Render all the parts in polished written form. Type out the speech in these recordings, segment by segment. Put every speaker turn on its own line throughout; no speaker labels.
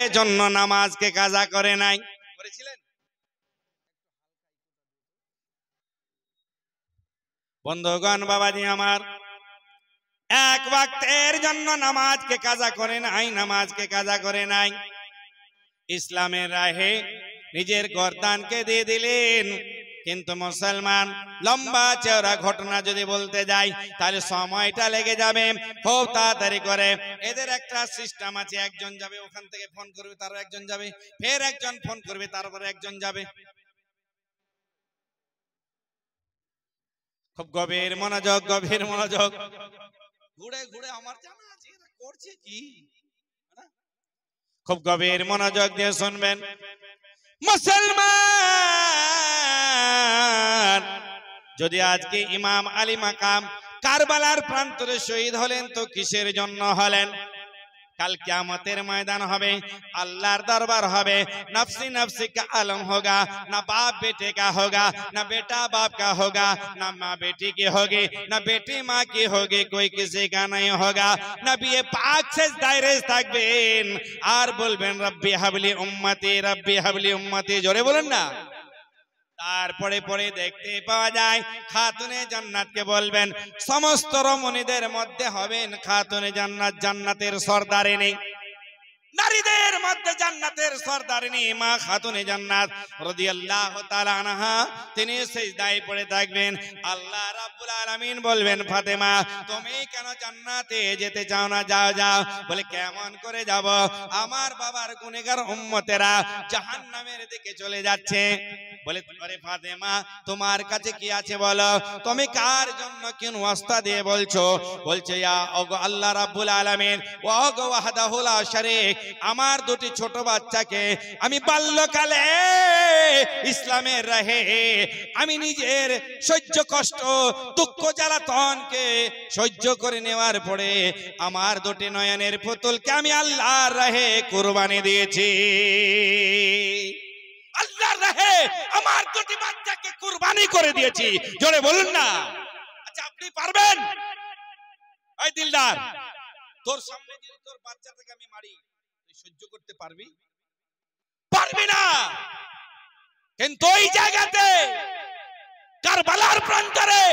জন্য নামাজকে কাজা করে নাই, করেছিলেন? বন্ধুগণ বাবাজি আমার, এক ওয়াক্তের জন্য নামাজকে কাজা করে নাই, নামাজকে কাজা করে নাই। ইসলামের রাহে নিজের গর্দানকে দিয়ে দিলেন। কিন্তু মুসলমান লম্বা চওড়া ঘটনা যদি বলতে যাই তাহলে সময়টা লেগে যাবে। খুব তাড়াতাড়ি করে এদের একটা সিস্টেম আছে, একজন যাবে ওখান থেকে ফোন করবে, তারপর একজন যাবে, ফের একজন ফোন করবে, তারপরে একজন যাবে। খুব গভীর মনোযোগ, গভীর মনোযোগ। ঘুরে ঘুরে আমার জানা আছে এরা করছে কি, খুব গভীর মনোযোগ দিয়ে শুনবেন। মুসলমান যদি আজকে ইমাম আলী মাকাম কারবালার প্রান্তরে শহীদ হলেন তো কিসের জন্য হলেন? কাল কিয়ামতের ময়দান হবে, अल्लाहर दरबार হবে, नफ्सी नफ्सी का आलम होगा, ना बाप बेटे का होगा, ना बेटा बाप का होगा, ना माँ बेटी की होगी, ना बेटी माँ की होगी, कोई किसी का नहीं होगा। नबी पाक से दायरे থাকবেন আর বলবেন রব্বি হাবলি উম্মতি, রব্বি হাবলি উম্মতি, জোরে বলেন না। তারপরে পরে দেখতে পাওয়া যায় খাতুনে জান্নাতকে বলবেন, সমস্ত রমণীদের মধ্যে হবেন খাতুনে জান্নাত, জান্নাতের সরদারিনী। নারীদের মধ্যে জান্নাতের সরদারিনী মা খাতুনে জান্নাত রাদিয়াল্লাহু তাআলা আনহা, তিনি সিজদায় পড়ে থাকবেন। আল্লাহ রাব্বুল আলামিন বলবেন, ফাতেমা তুমি কেন জান্নাতে যেতে চাও না? যাও যাও। বলে কেমন করে যাব? আমার বাবার গুনাহগার উম্মতেরা জাহান্নামের দিকে চলে যাচ্ছে। বলে আরে ফাতেমা তোমার কাছে কি আছে বলো, তুমি কার জন্য কেন ওয়াস্তা দিয়ে বলছো? বলছে ইয়া ওগো আল্লাহ রাব্বুল আলামিন, ওগো ওয়াহদাহু লা শারীক, আমার দুটি ছোট বাচ্চাকে আমি বাল্যকালে ইসলামের রাহে আমি নিজের সহ্য কষ্ট দুঃখ জ্বালাতনকে সহ্য করে নেওয়ার পরে আমার দুটি নয়নের পুতুলকে আমি আল্লাহর রাহে কুরবানি দিয়েছি। আল্লাহর রাহে আমার দুটি বাচ্চাকে কুরবানি করে দিয়েছি, জোরে বলুন না। আচ্ছা আপনি পারবেন? এই দিলদার, তোর সামনে যদি তোর বাচ্চাটাকে আমি মারি তুই সহ্য করতে পারবি? পারবি না। কিন্তু ওই জায়গাতে কারবালার প্রান্তরে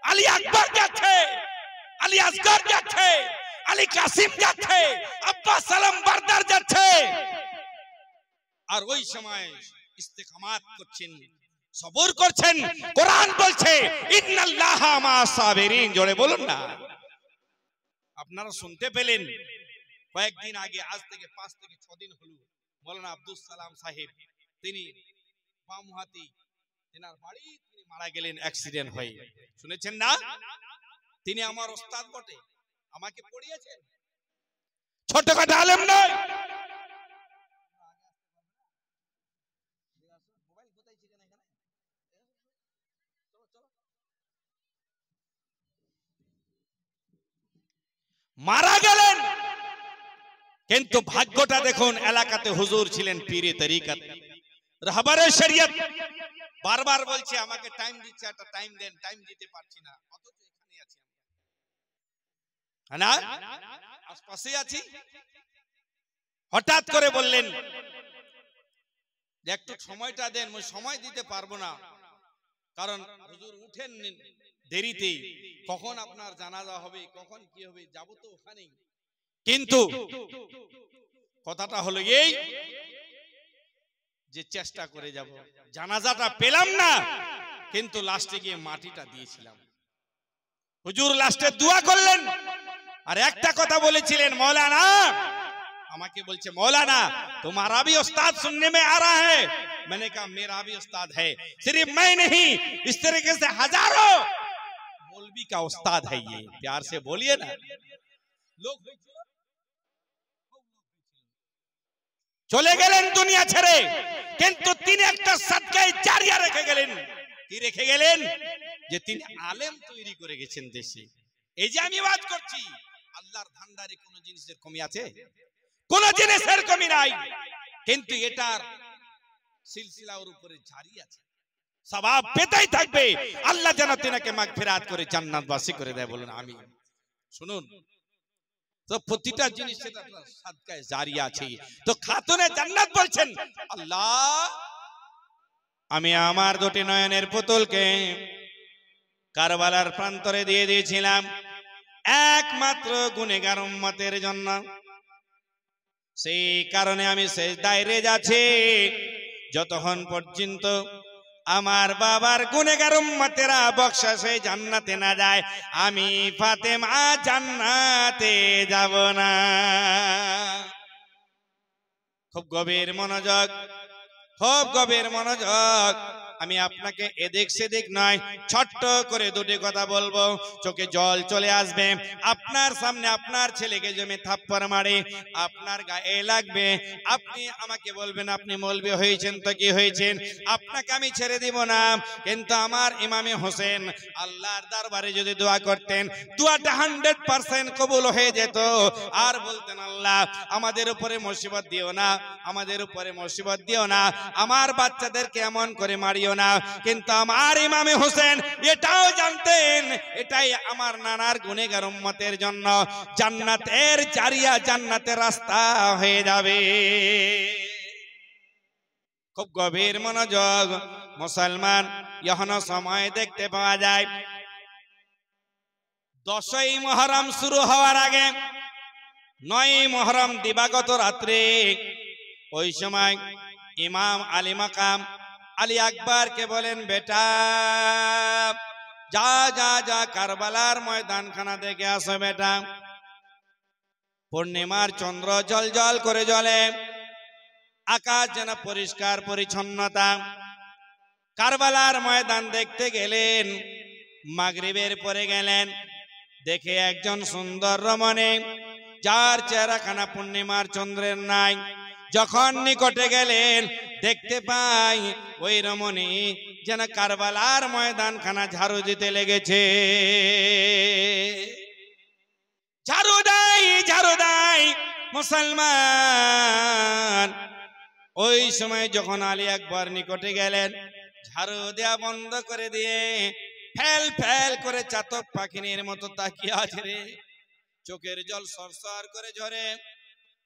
আলী আকবর যাচ্ছে, আলী আসগর যাচ্ছে, আলী কাসিম যাচ্ছে, আব্বাস সালাম বারদার যাচ্ছে, আর ওই সময় ইস্তেকামাত করছেন, সবর করছেন। কোরআন বলছে ইন্নাল্লাহা মা'আস সাবিরিন, জোরে বলুন না। আপনারা শুনতে পেলেন কয়েকদিন আগে, আজ থেকে 5 থেকে 6 দিন হলো, মাওলানা আব্দুল সালাম সাহেব তিনি বামহাতি তেনার বাড়ি তিনি মারা গেলেন অ্যাক্সিডেন্ট হয়ে। শুনেছেন না? তিনি আমার ওস্তাদ বটে, আমাকে পড়িয়েছেন, ছোটখাটো আলেম নয়। মারা গেলেন, কিন্তু ভাগ্যটা দেখুন, এলাকাতে হুজুর ছিলেন পীরে তরিকত, রাহবারে শরীয়ত। বারবার বলছে আমাকে টাইম দিচ্ছে, একটা টাইম দেন, টাইম দিতে পারছি না, অথচ এখানে আছি না, আশপাশে আছি। হঠাৎ করে বললেন যে একটু সময়টা দেন, আমি সময় দিতে পারবো না, কারণ হুজুর উঠেন দেরিতে, কখন আপনার জানাজা হবে, কখন কি হবে, যাব তো ওখানেই। কিন্তু কথাটা হলো এই যে চেষ্টা করে যাব, জানাজাটা পেলাম না, কিন্তু লাস্টে গিয়ে মাটিটা দিয়েছিলাম। হুজুর লাস্টে দোয়া করলেন আর একটা কথা বলেছিলেন, मौलाना, আমাকে বলছে मौलाना तुम्हारा भी उस्ताद सुनने में आ रहा है। मैंने कहा मेरा भी उस्ताद है, सिर्फ मैं नहीं, इस तरीके से हजारों मौलवी का उस्ताद है ये, प्यार से बोलिए ना। लोग চলে গেলেন দুনিয়া ছেড়ে, কিন্তু তিনি একটা সাদকায়ে জারিয়া রেখে গেলেন। কি রেখে গেলেন? যে তিনি আলেম তৈরি করে গেছেন দেশে। এই যে আমি ওয়াজ করছি, আল্লাহর ভান্ডারে কোন জিনিসের কমি আছে? কোন জিনিসের কমি নাই, কিন্তু এটার সিলসিলা ওর উপরে জারি আছে, সওয়াব পেতেই থাকবে। আল্লাহ যেন তিনাকে মাগফিরাত করে জান্নাতবাসী করে দেয়, বলুন আমিন। শুনুন, তো প্রতিটা জিনিসের একটা সাদকায়ে জারিয়া আছে। তো খাতুনে জান্নাত বলছেন, আল্লাহ আমি আমার দুটি নয়নের পুতুলকে কারবালার প্রান্তরে দিয়ে দিয়েছিলাম একমাত্র গুনেহগার উম্মতের জন্য। সেই কারণে আমি সেজদায় রেজে আছি যতক্ষণ পর্যন্ত আমার বাবার গুনেহগার উম্মতেরা বখশিশে জান্নাতে না যায়, আমি ফাতেমা জান্নাতে যাব না। খুব গভীর মনোযোগ, খুব গভীর মনোযোগ। আমি আপনাকে এদিক সেদিক নয়, ছোট্ট করে দুটি কথা বলবো, চোখে জল চলে আসবে। আপনার সামনে আপনার ছেলেকে জমি থাপ্পড় মারে, আপনার গায়ে লাগবে, আপনি আমাকে বলবেন আপনি মৌলবি হয়েছেন তো কি হয়েছেন, আপনাকে আমি ছেড়ে দিব না। কিন্তু আমার ইমামে হোসেন আল্লাহর দরবারে যদি দোয়া করতেন, দোয়াটা 100% কবুল হয়ে যেত। আর বলতেন, আল্লাহ আমাদের উপরে মুসিবত দিও না, আমাদের উপরে মুসিবত দিও না, আমার বাচ্চাদেরকে এমন করে মারিও না। কিন্তু আমার ইমামে হোসেন এটাও জানতেন, এটাই আমার নানার গুনেহগার উম্মতের জন্য জান্নাতের জারিয়া, জান্নাতের রাস্তা হয়ে যাবে। খুব গভীর মনোযোগ মুসলমান। এখনো সময় দেখতে পাওয়া যায় 10ই মুহররম শুরু হওয়ার আগে 9ই মুহররম দিবাগত রাত্রে, ওই সময় ইমাম আলী মাকাম আলী আকবরকে বলেন, বেটা যা যা যা কারবালার ময়দানখানা দেখে আসো বেটা। পূর্ণিমার চন্দ্র জল জল করে জ্বলে, আকাশ যেন পরিষ্কার পরিচ্ছন্নতা। কারবালার ময়দান দেখতে গেলেন, মাগরিবের পরে গেলেন, দেখে একজন সুন্দর রমণী, যার চেহারাখানা পূর্ণিমার চন্দ্রের নাই। যখন নিকটে গেলেন দেখতে পাই ওই রমণী যেন কারবালার ময়দানখানা ঝাড়ু দিতে লেগেছে। ঝাড়ু দেয়, ঝাড়ু দেয় মুসলমান। ওই সময় যখন আলী আকবর নিকটে গেলেন, ঝাড়ু দেয়া বন্ধ করে দিয়ে ফেল ফেল করে চাতক পাখির মতো তাকিয়ে আছে রে, চোখের জল সরসর করে ঝরে।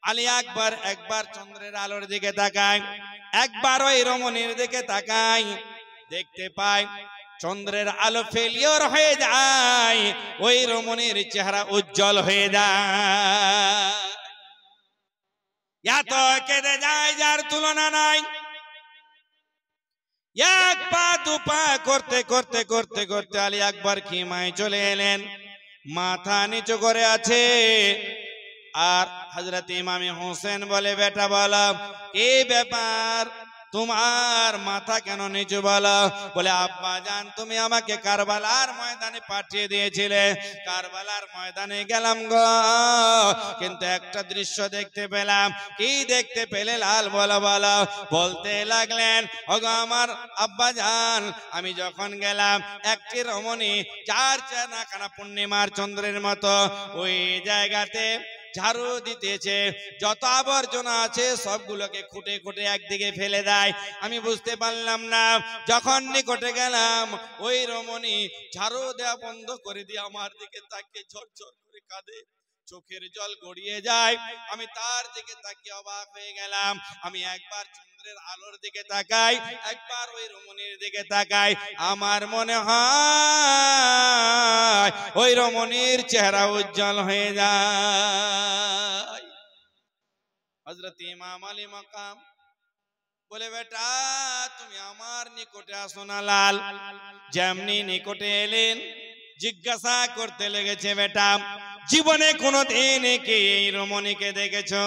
আলী আকবর একবার চন্দ্রের আলোর দিকে তাকায়, একবার ওই রমণীর দিকে তাকায়, দেখতে পায় চন্দ্রের আলো ফেলিওর হয়ে যায়, ওই রমণীর চেহারা উজ্জ্বল হয়ে যায়। এত কেঁদে যায় যার তুলনা নাই। এক পা দু পা করতে করতে করতে করতে আলী আকবর খিমায় চলে এলেন, মাথা নিচু করে আছে। আর হযরত ইমামে হোসেন বলে, বেটা বলো কি ব্যাপার, তোমার মাথা কেন নিচু বলো? বলে, আব্বা জান তুমি আমাকে কারবালার ময়দানে পাঠিয়ে দিয়েছিলে, কারবালার ময়দানে গেলাম গো, কিন্তু একটা দৃশ্য দেখতে পেলাম। কি দেখতে পেলে লাল বলো বলো? বলতে লাগলেন, ওগো আমার আব্বা জান, আমি যখন গেলাম একটি রমণী যার চেহারাখানা পূর্ণিমার চন্দ্রের মতো, ওই জায়গাতে ঝাড়ু দিতেছে, যত আবর্জনা আছে সবগুলোকে খুঁটে খুঁটে একদিকে ফেলে দেয়। আমি বুঝতে পারলাম না, যখন নিকটে গেলাম ওই রমণী ঝাড়ু দেওয়া বন্ধ করে দিয়ে আমার দিকে তাকিয়ে ঝরঝর করে কাঁদে, চোখের জল গড়িয়ে যায়। আমি তার দিকে তাকিয়ে অবাক হয়ে গেলাম। আমি একবার চন্দ্রের আলোর দিকে তাকাই, একবার ওই রমণীর দিকে তাকাই, আমার মনে হয় ওই রমণীর চেহারা উজ্জ্বল হয়ে যায়। হযরত ইমাম আলী মাকাম বলে, বেটা তুমি আমার নিকটে আসো না লাল। যেমনি নিকটে এলেন জিজ্ঞাসা করতে লেগেছে, বেটা জীবনে কোনোদিন কি এই রমণীকে দেখেছো?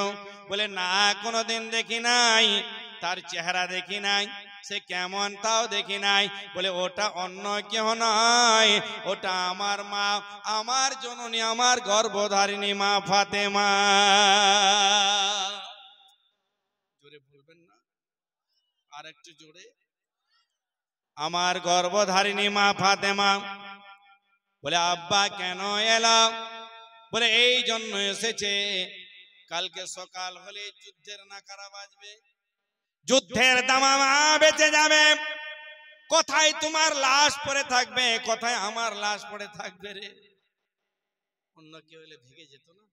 বলে, না কোনোদিন দেখি নাই, তার চেহারা দেখি নাই, সে কেমন তাও দেখি নাই। বলে, ওটা অন্য কেউ নয়, ওটা আমার মা, আমার জননী, আমার গর্ভধারিণী মা ফাতেমা। জোরে বলবেন না, আর একটু জোরে। আমার গর্ভধারিণী মা ফাতেমা। বলে, আব্বা কেন এলো? বলে, এই জন্য এসেছে, কালকে সকাল হলে যুদ্ধের নাকারা বাজবে, যুদ্ধের দামামা বেঁচে যাবে। কোথায় তোমার লাশ পড়ে থাকবে, কোথায় আমার লাশ পড়ে থাকবে রে? অন্য কেউ হলে ভেঙে যেত না?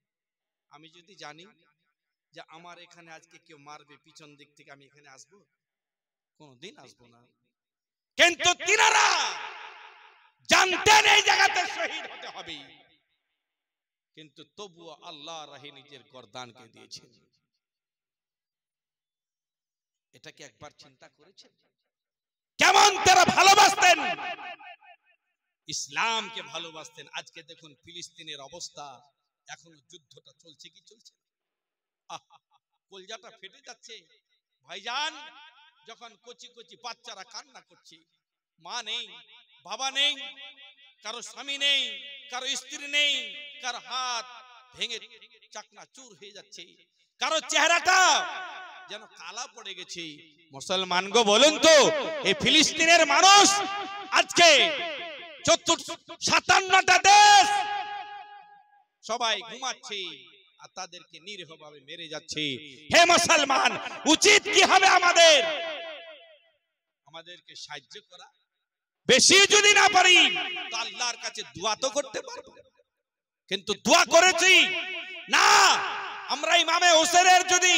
আমি যদি জানি যে আমার এখানে আজকে কেউ মারবে পিছন দিক থেকে, আমি এখানে আসবো? কোনদিন আসবো না। কিন্তু তিনারা জানতেন এই জায়গাতে শহীদ হতে হবে, কিন্তু তবুও আল্লাহ রাহে নিজের গর্দানকে দিয়েছেন। এটা কি একবার চিন্তা করেছেন? কেমন তারা ভালোবাসতেন, ইসলামকে ভালোবাসতেন। আজকে দেখুন ফিলিস্তিনের অবস্থা, এখনো যুদ্ধটা চলছে কি চলছে? কলজাটা ফেটে যাচ্ছে ভাইজান, যখন কচি কচি বাচ্চারা কান্না করছে, মা নেই, বাবা নেই, কারো স্বামী নেই, কারো স্ত্রী নেই, কারো হাত ভেঙে চাকনা চুর হয়ে যাচ্ছে, কারো চেহারাটা যেন কালা পড়ে গেছে। মুসলমান গো বলুন তো, এই ফিলিস্তিনের মানুষ আজকে 57টা দেশ সবাই ঘুমাচ্ছে আর তাদেরকে নিরীহভাবে মেরে যাচ্ছে। হে মুসলমান, উচিত কি হবে আমাদের? আমাদেরকে সাহায্য করা, বেশি যদি না পারি তো আল্লাহর কাছে দোয়া তো করতে পারবো। কিন্তু দোয়া করেছি না, আমরা ইমামে হোসেনের যদি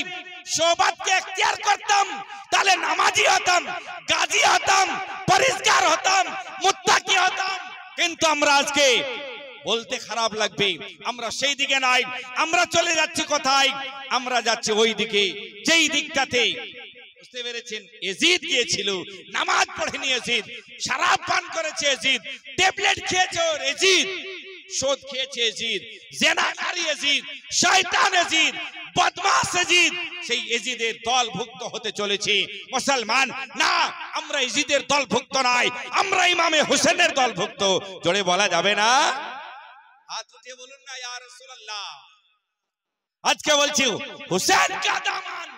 সোহবতকে এখতিয়ার করতাম তাহলে নামাজি হতাম, গাজী হতাম, পরিষ্কার হতাম, মুত্তাকি হতাম। কিন্তু আমরা আজকে বলতে খারাপ লাগবে, আমরা সেই দিকে নাই, আমরা চলে যাচ্ছি কোথায়? আমরা যাচ্ছি ওই দিকে যেই দিকটাতে, বুঝতে পেরেছেন, এজিদ গিয়েছিল, নামাজ পড়েনি এজিদ, শরাব পান করেছে এজিদ, ট্যাবলেট খেয়েছে এজিদ, সুদ খেয়েছে এজিদ, জিনাকারী এজিদ, শয়তান এজিদ, বদমাশ এজিদ, সেই এজিদের দলভুক্ত হতে চলেছে। মুসলমান না, আমরা এজিদের দলভুক্ত নয়, আমরা ইমামে হোসেনের দলভুক্ত। জোরে বলা যাবে না? হাত উঠিয়ে বলুন না ইয়া রাসূলুল্লাহ। আজকে বলছি হোসেন কা দামান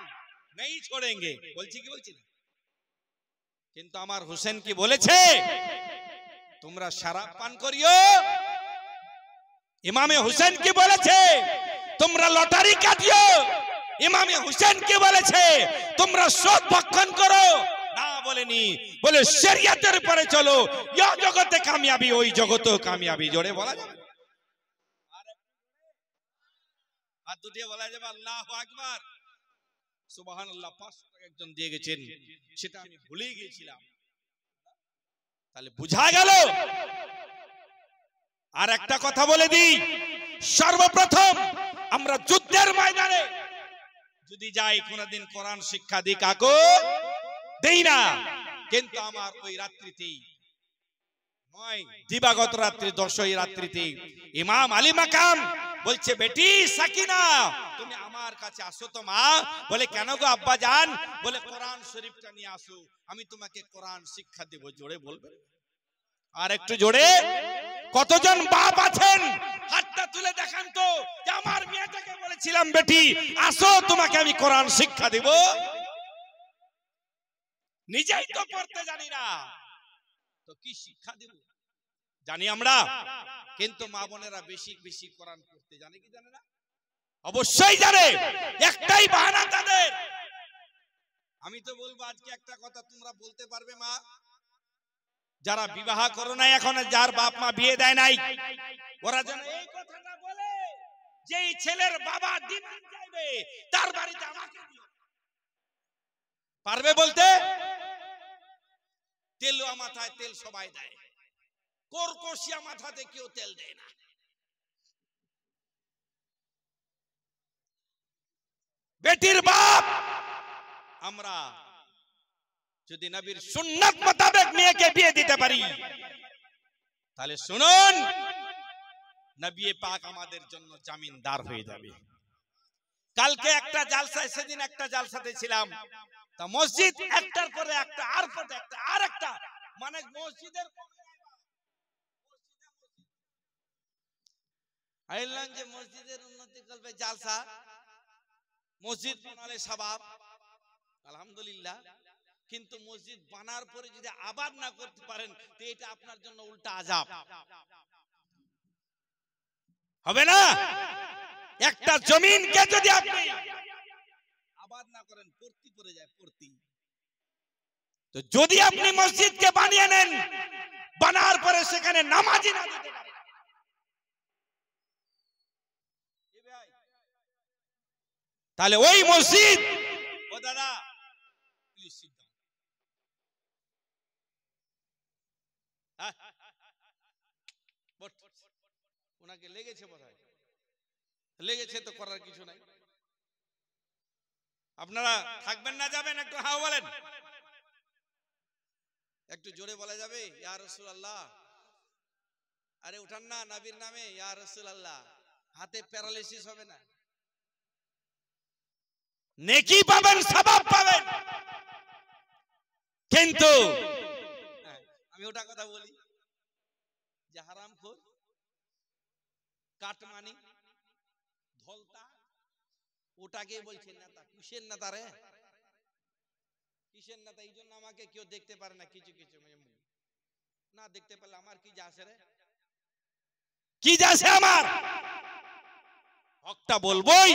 नहीं छोड़ेंगे, বলছি কি বলছি না? কিন্তু আমার হোসেন কি বলেছে? তোমরা শরাব পান করিও। ইমামে হোসেন কি বলেছে? তোমরা লটারি কাটিও। ইমামে হোসেন কি বলেছে? তোমরা সুদ ভক্ষণ করো। না বলেনি, বলে শরিয়তের উপরে চলো, ইয়া জগতে কামিয়াবি, ওই জগতেও কামিয়াবি। জোরে বলা যাবে? হাত উঠিয়ে বলা যাবে আল্লাহু আকবার, সুবহানাল্লাহ। 500 টাকা একজন দিয়ে গেছেন, সেটা আমি ভুলে গিয়েছিলাম। তাহলে বুঝা গেল। আর একটা কথা বলে দিই, সর্বপ্রথম আমরা যুদ্ধের ময়দানে যদি যাই, কোনদিন কোরআন শিক্ষা দিই কাকু দেই না। কিন্তু আমার ওই রাত্রিতেই নয়, দিবাগত রাত্রি 10ই রাত্রিতে ইমাম আলী মাকাম বলছে, বেটি সাকিনা তুমি আমার কাছে আসো তো মা। বলে কেন গো আব্বা জান? বলে কোরআন শরীফটা নিয়ে আসো, আমি তোমাকে কোরআন শিক্ষা দেব। জোরে বলবেন আর একটু জোরে। কতজন বাপ আছেন হাতটা তুলে দেখান তো, যে আমার মেয়েটাকে বলেছিলাম বেটি আসো তোমাকে আমি কোরআন শিক্ষা দেব। নিজেই তো পড়তে জানি না, তো কি শিক্ষা দেব? জানি আমরা, কিন্তু মা বোনেরা বেশি বেশি কোরআন পড়তে জানে কি জানে না? অবশ্যই জানে, একটাই বাহানা তাদের। আমি তো বলবো আজকে একটা কথা তোমরা বলতে পারবে মা, যারা বিবাহ করো নাই এখন, যার বাপ মা বিয়ে দেয় নাই, ওরা যেন এই কথাটা বলে যে এই ছেলের বাবা ডিমান্ড চাইবে তার বাড়িতে আমাকে দিও। পারবে বলতে? তেলুয়া মাথায় তেল সবাই দেয়, কর্কশিয়া মাথাতে কেউ তেল দেয় না। বেটির বাপ আমরা যদি নবীর সুন্নাত মোতাবেক মেয়েকে বিয়ে দিতে পারি, তাহলে শুনুন, নবী পাক আমাদের জন্য জামিনদার হয়ে যাবে। কালকে একটা জালসা, সেদিন একটা জালসাতে ছিলাম, তা মসজিদ একটার পরে একটা, আর পরে একটা, আর একটা, মানে মসজিদের আইলাম যে মসজিদের উন্নতি করবে জালসা, মসজিদ বানালে সবাব, আলহামদুলিল্লাহ। কিন্তু মসজিদ বানার পরে যদি আবাদ না করতে পারেন, তো এটা আপনার জন্য উল্টা আযাব হবে না? একটা জমিনকে যদি আপনি আবাদ না করেন, পড়তি পড়ে যায়, পড়তি। তো যদি আপনি মসজিদকে বানিয়ে নেন, বানার পরে সেখানে নামাজি না দিতে পারেন, তাহলে ওই মসজিদ, ও দাদা প্লিজ সিট ডাউন, ওনাকে লেগেছে বোধহয়, লেগেছে তো করার কিছু নাই। আপনারা থাকবেন না যাবেন? একটু হাও বলেন, একটু জোরে বলা যাবে ইয়া রাসূলুল্লাহ? আরে উঠান না নবীর নামে ইয়া রাসূলুল্লাহ, হাতে প্যারালাইসিস হবে না, নেকি পাবেন, সওয়াব পাবেন। কিন্তু আমি ওটা কথা বলি যে হারামখোর, কাটমানি, ধলতা, ওটাকে বলছেন নেতা। কিসের নেতা রে? কিসের নেতা? এই জন্য আমাকে কেউ দেখতে পারে না, কিছু কিছু না দেখতে পারলে আমার কি যাচ্ছে রে? কি যাচ্ছে আমার? হকটা বলবোই।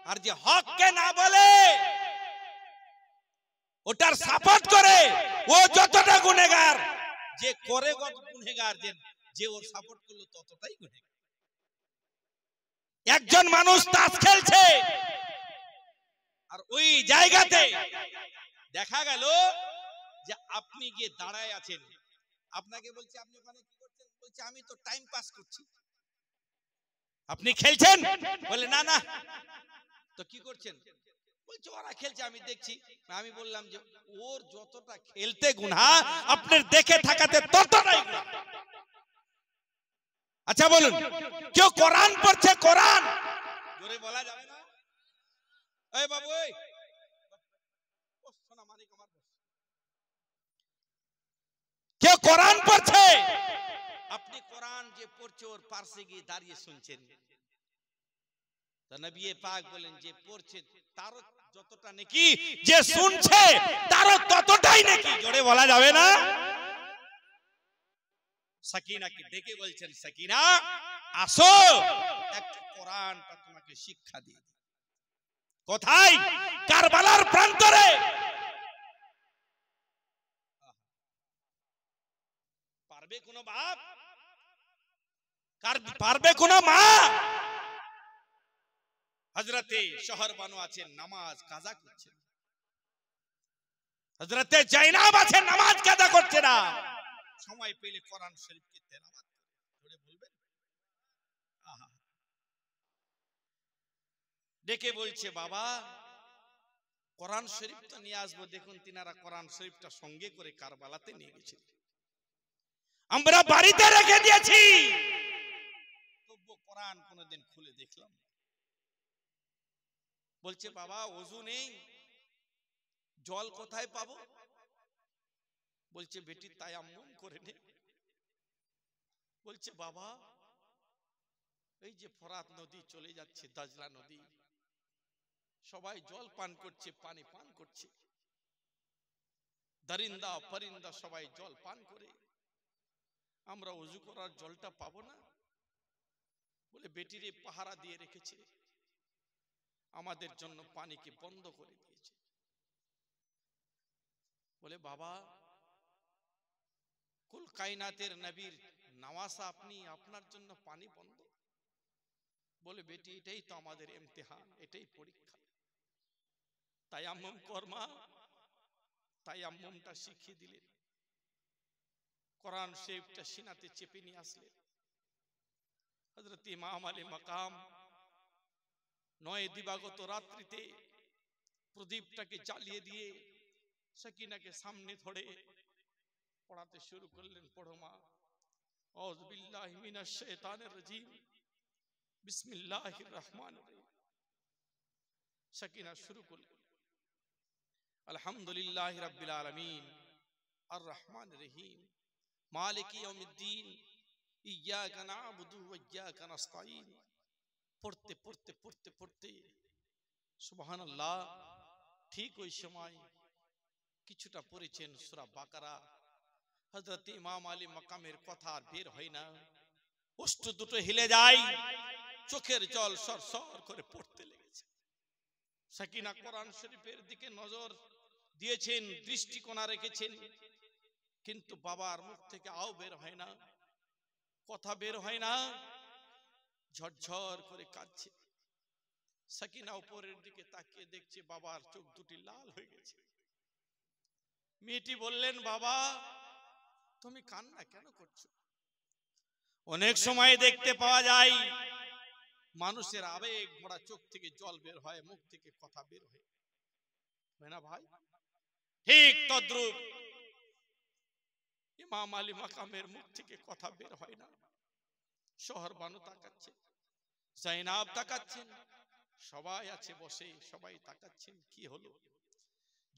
আর যে হককে না বলে, ওটার সাপোর্ট করে, ও যতটা গুনেগার, যে করে গুনেগার, যে ওর সাপোর্ট করলো ততটাই গুনেগার। একজন মানুষ তাস খেলছে, আর ওই জায়গাতে দেখা গেল যে আপনি গিয়ে দাঁড়ায় আছেন, আপনাকে বলছে আপনি ওখানে কি করছেন? বলছে আমি তো টাইম পাস করছি। আপনি খেলছেন? বলে না না। তো কি করছেন? বলছে ওরা খেলছে আমি দেখছি। আমি বললাম যে ওর যতটা খেলতে গুনাহ, আপনার দেখে থাকাতে ততটাই গুনাহ। আচ্ছা বলুন, কেউ কোরআন পড়ছে, কোরআন জোরে বলা যাবে না? এই বাবু, এই সোনা মানিক আমার, কেউ কোরআন পড়ছে, আপনি কোরআন যে পড়ছে ওর পাশে গিয়ে দাঁড়িয়ে শুনছেন। তো নবী পাক বলেন যে পড়ছে তারও যতটা নেকি, যে শুনছে তারও ততটাই নেকি। জোরে বলা যাবে না? সাকিনাকে ডেকে বলছেন, সাকিনা আসো, একটু কোরআনটা তোমাকে শিক্ষা দিয়ে দিই। কোথায়? কারবালার প্রান্তরে। পারবে কোন বাপ? পারবে কোন মা? হযরতে শহর বানু আছেন, নামাজ কাজা করছেন। হযরতে জাইনাব আছেন, নামাজ কাজা করছে না। সময় পেলে কোরআন শরীফকে তেলাওয়াত করে বলবেন। আহা, ডেকে বলছে বাবা কোরআন শরীফ তো নিয়ে আসবো। দেখুন তিনারা কোরআন শরীফটা সঙ্গে করে কারবালাতে নিয়ে গেছিল, আমরা বাড়িতে রেখে দিয়েছি। তবু কোরআন কোনদিন খুলে দেখলাম। বলছে বাবা ওযু নেই, জল কোথায় পাবো? বলছে বেটি তায়াম্মুম করে নে। বলছে বাবা এই যে ফরাত নদী চলে যাচ্ছে, দাজলা নদী, সবাই জল পান করছে, পানি পান করছে, দরিন্দা পরিন্দা সবাই জল পান করে, আমরা ওযু করার জলটা পাবো না। বলে বেটিরে পাহারা দিয়ে রেখেছে, আমাদের জন্য পানিকে বন্ধ করে দিয়েছে। বলে বাবা কুল কায়নাতের নবীর নওয়াসা আপনি, আপনার জন্য পানি বন্ধ? বলে বেটি এটাই তো আমাদের ইমতিহান, এটাই পরীক্ষা। তায়াম্মুম কর মা। তায়াম্মুমটা শিখিয়ে দিলেন, কোরআন শরীফটা সিনাতে চেপে নিয়ে আসলেন। হযরত ইমাম আলী মাকাম 9 দিবাগত রাত্রিতে প্রদীপটাকে জ্বালিয়ে দিয়ে সাকিনাকে সামনে ধরে পড়াতে শুরু করলেন। পড়ো মা, আউযু বিল্লাহি মিনাশ শাইতানির রাজীম, বিসমিল্লাহির রহমানির রহিম। সাকিনা শুরু করলেন, আলহামদুলিল্লাহি রাব্বিল আলামিন, আর রহমানির রহিম, মালিকি ইয়াউমিদ্দিন, ইয়্যাকা না'বুদু ওয়া ইয়্যাকা নাস্তাঈন। পড়তে পড়তে পড়তে পড়তে সুবহানাল্লাহ, ঠিক ওই সময় কিছুটা পড়েছেন সূরা বাকারা। হযরত ইমাম আলী মাকামের কথা আর বের হয় না, ওষ্ঠ দুটো হিলে যায়, চোখের জল সরসর করে পড়তে লেগেছে। সাকিনা কোরআন শরীফের দিকে নজর দিয়েছেন, দৃষ্টিকোণা রেখেছেন, কিন্তু বাবার মুখ থেকে আও বের হয় না, কথা বের হয় না, ঝরঝর করে কাঁদছে। সাকিনা উপরের দিকে তাকিয়ে দেখছে বাবার চোখ দুটি লাল হয়ে গেছে। মেয়েটি বললেন, বাবা তুমি কান্না কেন করছো? অনেক সময় দেখতে পাওয়া যায় মানুষের আবেগ ভরা চোখ থেকে জল বের হয়, মুখ থেকে কথা বের হয় না ভাই? ঠিক তদ্রূপ ইমাম আলী মাকামের মুখ থেকে কথা বের হয় না। শহর বানু তাকাচ্ছে, জাইনাব তাকাচ্ছেন, সবাই আছে বসে, সবাই তাকাচ্ছেন। কি হলো?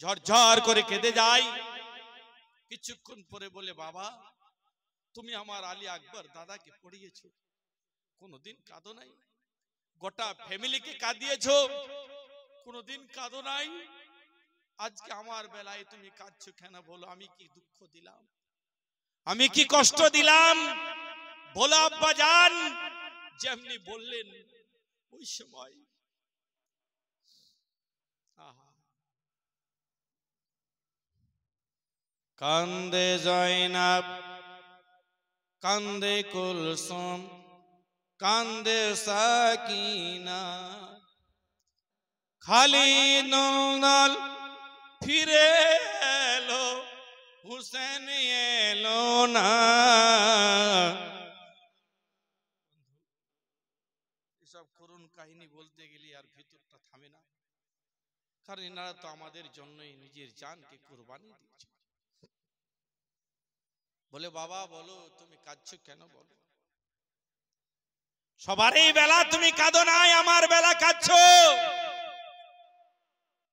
ঝরঝর করে কেঁদে যায়। কিছুক্ষণ পরে বলে, বাবা তুমি আমার আলী আকবর দাদাকে পড়িয়েছো, কোনদিন কাঁদো নাই। গোটা ফ্যামিলিকে কাঁদিয়েছো, কোনদিন কাঁদো নাই। আজকে আমার বেলায় তুমি কাঁদছো কেন? বলো আমি কি দুঃখ দিলাম, আমি কি কষ্ট দিলাম? বলো আব্বা জান। যেমনি বললেন ওই সময় কান্দে জয়নাব, কান্দে কুলসুম, কান্দে সাকিনা, খালিদ নল ফিরে এলো, হুসেন এলো না। এসব করুণ কাহিনী বলতে গেলে আর ভিতরটা থামে না, কারণ এনারা তো আমাদের জন্যই নিজের জানকে কুরবানি দিয়েছে। বলে, বাবা বলো তুমি কাঁদছো কেন? বলো সবারই বেলা তুমি কাঁদো নাই, আমার বেলা কাঁদছো।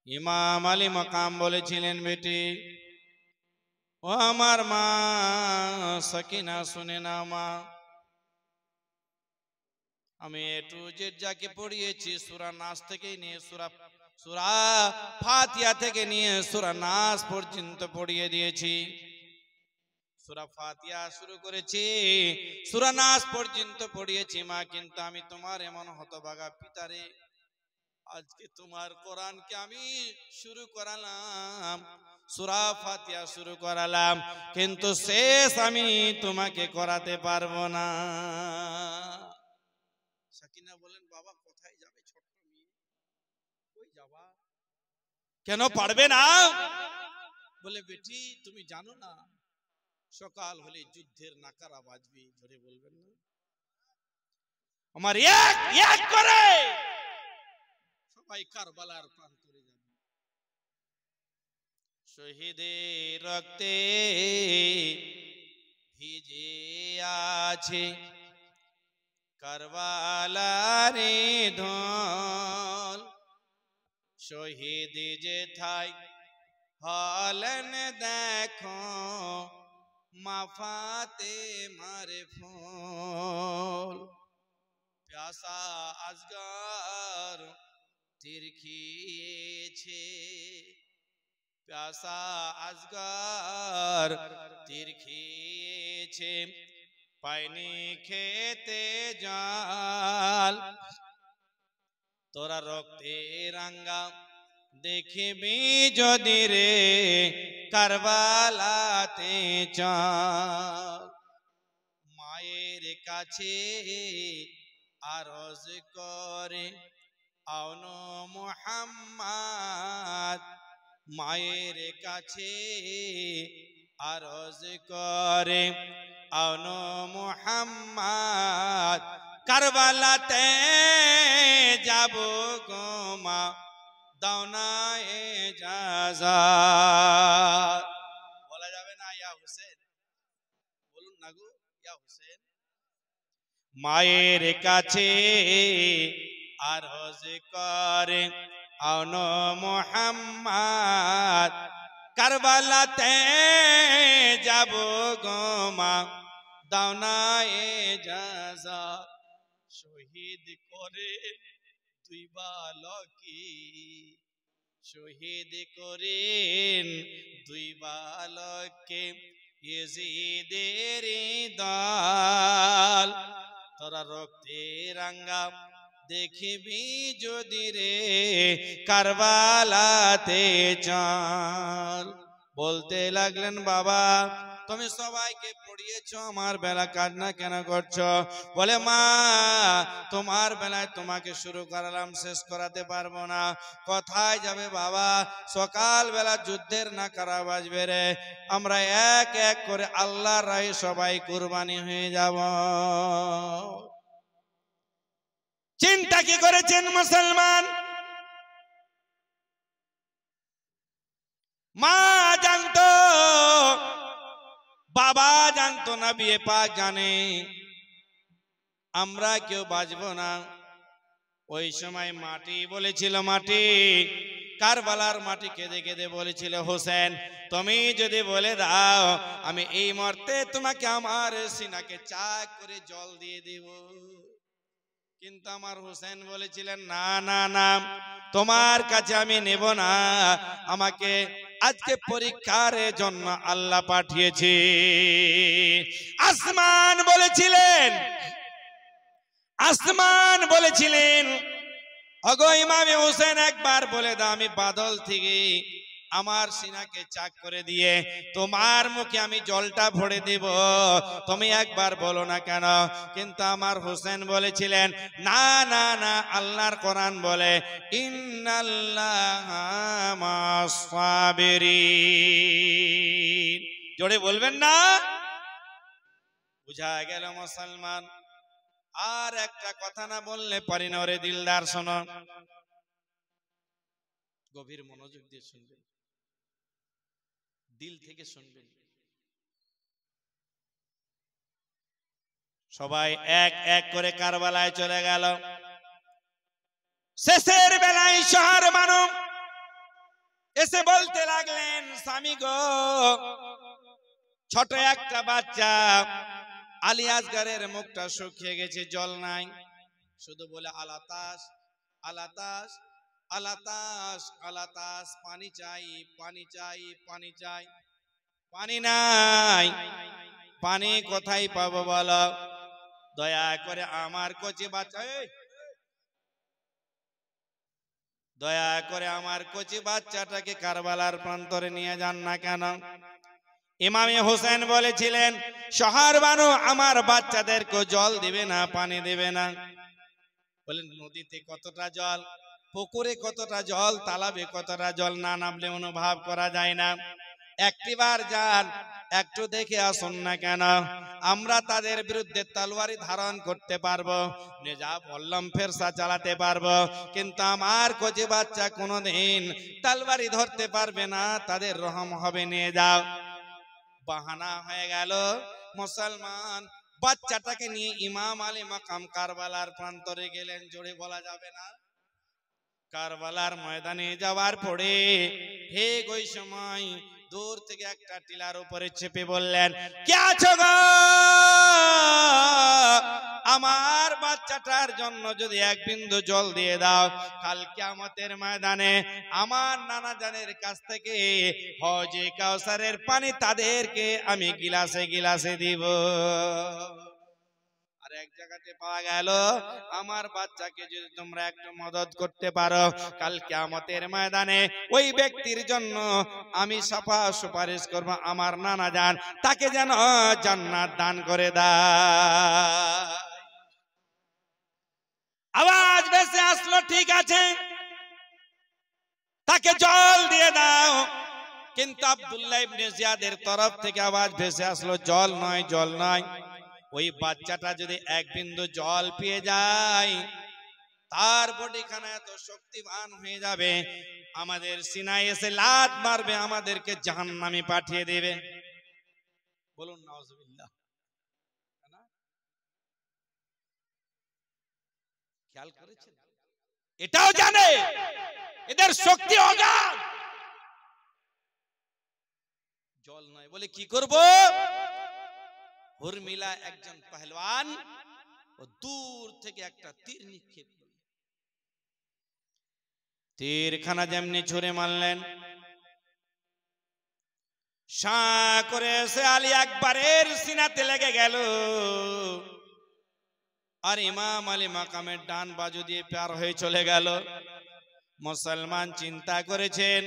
ইমাম আলী মাকাম বলেছিলেন, বেটি ও আমার মা সাকিনা শুনে না মা, আমি একটু যে যাকে পড়িয়েছি সূরা নাস থেকে নিয়ে সূরা ফাতিহা থেকে নিয়ে সূরা নাস পর্যন্ত পড়িয়ে দিয়েছি। সূরা ফাতিহা শুরু করেছি, সূরা নাস পর্যন্ত পড়িয়েছি মা, কিন্তু আমি তোমার এমন হতভাগা পিতারে, আজকে তোমার কোরআনকে আমি শুরু করালাম, সূরা ফাতিহা শুরু করালাম, কিন্তু শেষ আমি তোমাকে করাতে পারবো না। সাকিনা বলেন, বাবা কোথায় যাবে? ছোট্ট মেয়ে, কই যাবা? কেন পারবে না? বলে, বেটি তুমি জানো না সকাল হলে যুদ্ধের নাকারা বাজবে, জোরে বলবেন না? আমার এক এক করে সবাই কারবালার প্রান্তরে যাবে। শহীদের রক্তে ভিজে আছে কারবালার ঢল, শহীদ যেথায় হলেন দেখো মা ফাতেমার ফুল, প্যাসা আজগর তীর খেয়েছে, প্যাসা আজগর তীর খেয়েছে, পায়নি খেতে জল, তোরা রক্তে রাঙ্গা দেখবি যদি রে কারবালাতে চল। মায়ের কাছে আরজ করে আউন মুহাম্মদ, মায়ের কাছে আরজ করে আউন মুহাম্মদ, কারবালাতে যাব গো মা দাও না ইজাজত। বলা যাবে না ইয়া হুসেন? বলুন না গো ইয়া হুসেন। মায়ের কাছে আরজ করে আউন মুহাম্মদ, কারবালাতে যাব গো মা দাও না ইজাজত। শহীদ করে দুই বালকি, শহীদ করেন দুই বালককে ইয়েজিদের দল, তোরা রক্তে রাঙ্গা দেখবি যদি রে কারবালাতে চল। বলতে লাগলেন, বাবা তুমি সবাইকে পড়িয়েছো, আমার বেলা কান্না কেন করছো? বলে মা তোমার বেলায় তোমাকে শুরু করালাম, শেষ করাতে পারবো না। কোথায় যাবে বাবা? সকাল বেলা যুদ্ধের নাকারা বাজবে রে, আমরা এক এক করে আল্লাহর রাহে সবাই কুরবানি হয়ে যাব। চিন্তা কি করেছেন মুসলমান? মা জানতো, বাবা জানতো না, বিয়ে পাক জানে আমরা কেউ বাঁচবো না। ওই সময় মাটি বলেছিল, মাটি কারবালার মাটি কেঁদে কেঁদে বলেছিল, হোসেন তুমি যদি বলে দাও আমি এই মুহূর্তে তোমাকে আমার সিনাকে চাক করে জল দিয়ে দেব। কিন্তু আমার হোসেন বলেছিলেন না না না, তোমার কাছে আমি নেব না, আমাকে আজকে পরীক্ষার জন্য আল্লাহ পাঠিয়েছি। আসমান বলেছিলেন, আসমান বলেছিলেন ওগো ইমামে হোসেন একবার বলে দাও, আমি বাদল থেকে আমার সিনাকে চাক করে দিয়ে তোমার মুখে আমি জলটা ভরে দেব, তুমি একবার বলো না কেন? কিন্তু আমার হোসেন বলেছিলেন না না না, আল্লাহর কোরআন বলে ইন্নাল্লাহা মা'আস সাবিরিন। জোরে বলবেন না? বুঝা গেল মুসলমান। আর একটা কথা না বললে পারি না, ওরে দিলদার শোনো, গভীর মনোযোগ দিয়ে শুনবেন, দিল থেকে শুনবেন। সবাই এক এক করে কারবালায় চলে গেল। শেষের বেলায় শহর মানুষ এসে বলতে লাগলেন, স্বামী গো, ছোট একটা বাচ্চা আলী আসগরের মুখটা শুকিয়ে গেছে, জল নাই, শুধু বলে আলাতাস আলাতাস আলাতাস আলাতাস, পানি চাই পানি চাই পানি চাই, পানি নাই, পানি কোথায় পাবো বলো? দয়া করে আমার কচি বাচ্চা, দয়া করে আমার কচি বাচ্চাটাকে কারবালার প্রান্তরে নিয়ে যান না কেন? ইমামে হোসেন বলেছিলেন, শহর বানু আমার বাচ্চাদেরকে জল দিবে না, পানি দেবে না। বলেন নদীতে কতটা জল, পুকুরে কতটা জল, তালাবে কতটা জল, না নামলে অনুভব করা যায় না। একটিবার যান, একটু দেখে আসুন না কেন, আমরা তাদের বিরুদ্ধে তলোয়ারি ধারণ করতে পারবো, যা বললাম ফেরসা চালাতে পারবো, কিন্তু আমার কচি বাচ্চা কোনোদিন তলোয়ারি ধরতে পারবে না, তাদের রহম হবে, নিয়ে যাও। বাহানা হয়ে গেল। মুসলমান বাচ্চাটাকে নিয়ে ইমাম আলী মাকাম কারবালার প্রান্তরে গেলেন। জোরে বলা যাবে না? কারবালার ময়দানে যাওয়ার পরে ঠিক ওই সময় দূর থেকে একটা টিলার উপরে চেপে বললেন, কে আছো গো? আমার বাচ্চাটার জন্য যদি এক বিন্দু জল দিয়ে দাও, কাল কিয়ামতের ময়দানে আমার নানা জানের কাছ থেকে হজে কাউসারের পানি তাদেরকে আমি গিলাসে গিলাসে দিব। আর এক জায়গাতে পাওয়া গেল, আমার বাচ্চাকে যদি তোমরা একটু মদত করতে পারো, কাল কিয়ামতের ময়দানে ওই ব্যক্তির জন্য আমি সাফা সুপারিশ করব, আমার নানা জান তাকে যেন জান্নাত দান করে দাও। আওয়াজ ভেসে আসলো, ঠিক আছে তাকে জল দিয়ে দাও। কিন্তু আব্দুল্লাহ ইবনে জিয়াদের তরফ থেকে আওয়াজ ভেসে আসলো, জল নয় জল নয়, ওই বাচ্চাটা যদি এক বিন্দু জল পেয়ে যায়, তার বডিখানা এত শক্তিবান হয়ে যাবে, আমাদের সিনায় এসে লাত মারবে, আমাদেরকে জাহান্নামে পাঠিয়ে দেবে। বলুন নাউজুবিল্লাহ। খেয়াল করেছেন? এটাও জানে এদের শক্তি অগাধ। জল নয় বলে কি করব? উর্মিলা একজন পহলওয়ান ও দূর থেকে একটা তীর নিক্ষেপ করলেন। তীরখানা যেমনি ছুঁড়ে মারলেন, শাঁ করে এসে আলী আকবরের সিনাতে লেগে গেল। আর ইমাম আলী মাকামের ডান বাজু দিয়ে পার হয়ে চলে গেল। মুসলমান চিন্তা করেছেন,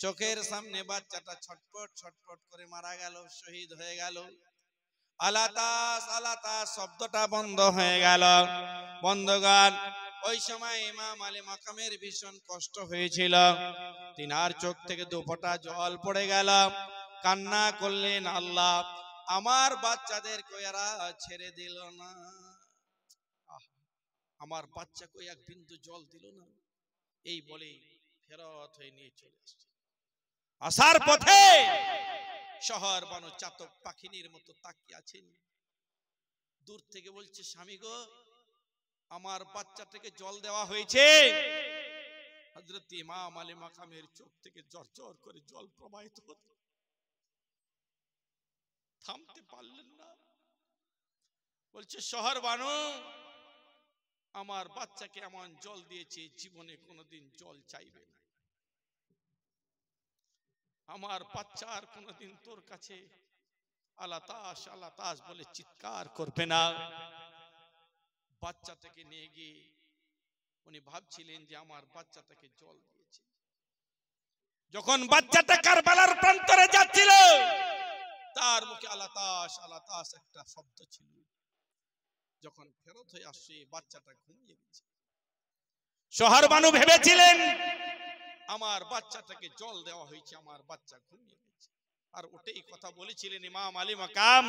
চোখের সামনে বাচ্চাটা ছটপট ছটপট করে মারা গেল, শহীদ হয়ে গেল। আলাতাস আলাতাস শব্দটা বন্ধ হয়ে গেল। বন্ধুগণ, ওই সময় ইমাম আলী মাকামের ভীষণ কষ্ট হয়েছিল। তিনার চোখ থেকে দুফোঁটা জল পড়ে গেল। কান্না করলেন, আল্লাহ আমার বাচ্চাদের কইরা ছেড়ে দিল না, আমার বাচ্চা কই এক বিন্দু জল দিল না। এই বলে ফেরত হয়ে নিয়ে চলে আসছে। আসার পথে শহর বানু চাতক পাখিনীর মতো তাকিয়ে আছেন। দূর থেকে বলছে, স্বামী গো, আমার বাচ্চাটাকে জল দেওয়া হয়েছে। হযরত ইমাম আলী মাকামের চোখ থেকে ঝরঝর করে জল প্রবাহিত হতো, থামতে পারলেন না। বলছে, শহর বানু, আমার বাচ্চাকে এমন জল দিয়েছে, জীবনে কোনোদিন জল চাইবে না। আমার বাচ্চা আর কোনোদিন তোর কাছে আলাতাস আলাতাস বলে চিৎকার করবে না। বাচ্চাটাকে নিয়ে গিয়ে উনি ভাবছিলেন যে আমার বাচ্চাটাকে জল দিয়েছে। যখন বাচ্চাটা কারবালার প্রান্তরে যাচ্ছিল, তার মুখে আলাতাস আলাতাস একটা শব্দ ছিল। যখন ফেরত হয়ে আসছে, বাচ্চাটা ঘুমিয়ে গেছে। শহর বানু ভেবেছিলেন আমার বাচ্চাটাকে জল দেওয়া হয়েছে, আমার বাচ্চা ঘুমিয়ে গেছে। আর ওটাই কথা বলেছিলেন ইমাম আলী মাকাম,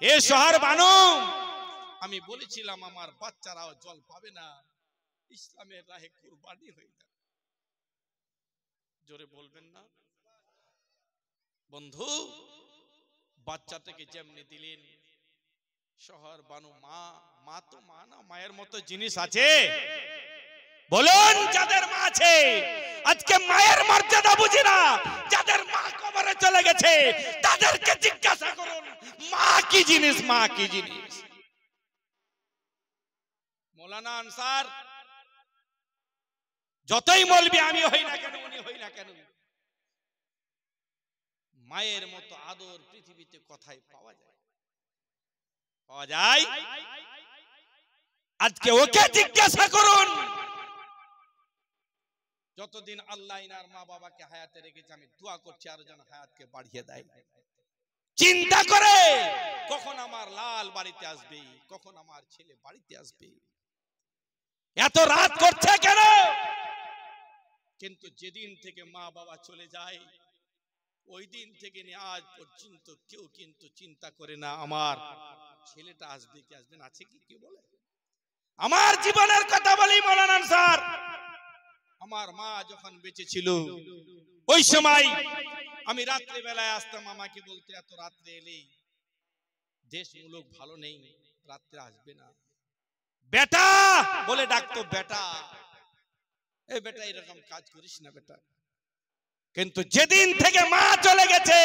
এ শহর বানু, আমি বলেছিলাম আমার বাচ্চারাও জল পাবে না, ইসলামের রাহে কুরবানি হয়ে যাবে। জোরে বলবেন না? বন্ধু, বাচ্চাটাকে যেমনি দিলেন, শহর বানু মা তো মা না, মায়ের মতো জিনিস আছে? বলুন, যাদের মা আছে আজকে মায়ের মর্যাদা বুঝি না, যাদের মা কবরে চলে গেছে তাদেরকে জিজ্ঞাসা করুন মা কি জিনিস, মা কি জিনিস। মৌলানা আনসার যতই মৌলবি আমি হই না কেন, উনি হই না কেন, মায়ের মতো আদর পৃথিবীতে কোথায় পাওয়া যায়? পাওয়া যায়? আজকে ওকে জিজ্ঞাসা করুন। যতদিন আল্লাহ ইনার মা বাবাকে হায়াতে রেখেছে, আমি দোয়া করছি আরো যেন হায়াতকে বাড়িয়ে দেয়। চিন্তা করে কখন আমার লাল বাড়িতে আসবে, কখন আমার ছেলে বাড়িতে আসবে, এত রাত করছে কেন? কিন্তু যেদিন থেকে মা বাবা চলে যায়, ওই দিন থেকে নিয়ে আজ পর্যন্ত কেউ কিন্তু চিন্তা করে না আমার ছেলেটা আসবে কি আসবে না। আছে কি কেউ বলে? আমার জীবনের কথা বলি মৌলানা স্যার, আমার মা যখন বেঁচে ছিল ওই সময় আমি রাত্রি বেলায় আসতাম, আমাকে বলতে এত রাত্রে এলে দেশ মুলুক ভালো নেই, রাত্রে আসবে না, বেটা বলে ডাকতো, বেটা এই বেটা এরকম কাজ করিস না বেটা। কিন্তু যেদিন থেকে মা চলে গেছে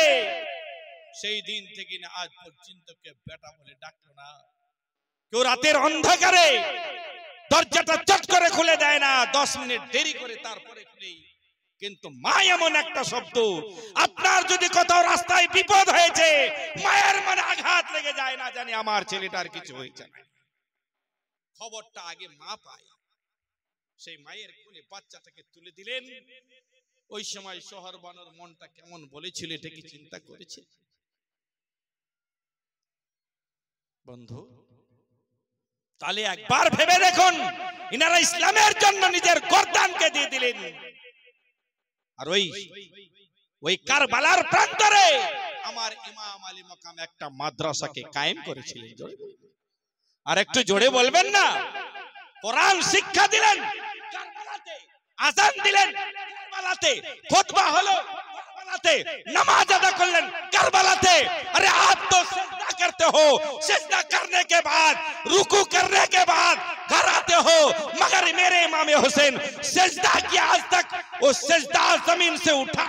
সেই দিন থেকে না আজ পর্যন্ত কেউ বেটা বলে ডাকলো না। কেউ রাতের অন্ধকারে দরজাটা চট করে খুলে দেয় না, 10 মিনিট দেরি করে তারপরে খুলে। কিন্তু মা এমন একটা শব্দ, আপনার যদি কোথাও রাস্তায় বিপদ হয়েছে, মায়ের মনে আঘাত লেগে যায় না জানি আমার ছেলেটার কিছু হয়েছে না, খবরটা আগে মা পায়। সেই মায়ের কোলে বাচ্চাটাকে তুলে দিলেন। ওই সময় শহর বানর মনটা কেমন বলেছিল, এটা কি চিন্তা করেছে বন্ধু? তাহলে একবার ভেবে দেখুন, ইনারা ইসলামের জন্য নিজের গর্দানকে দিয়ে দিলেন। আর ওই কারবালার প্রান্তরে আমার ইমাম আলী মাকাম একটা মাদ্রাসাকে কায়েম করেছিলেন। আর একটু জোরে বলবেন না? কোরআন শিক্ষা দিলেন কারবালাতে, আযান দিলেন কারবালাতে, খুতবা হলো কারবালাতে, নামাজ আদা করলেন কারবালাতে। अरे आप तो सजदा करते हो, सजदा करने के बाद रुकू करने के बाद घर आते हो, मगर मेरे इमाम हुसैन सजदा किया आज तक वो सजदा जमीन से उठा।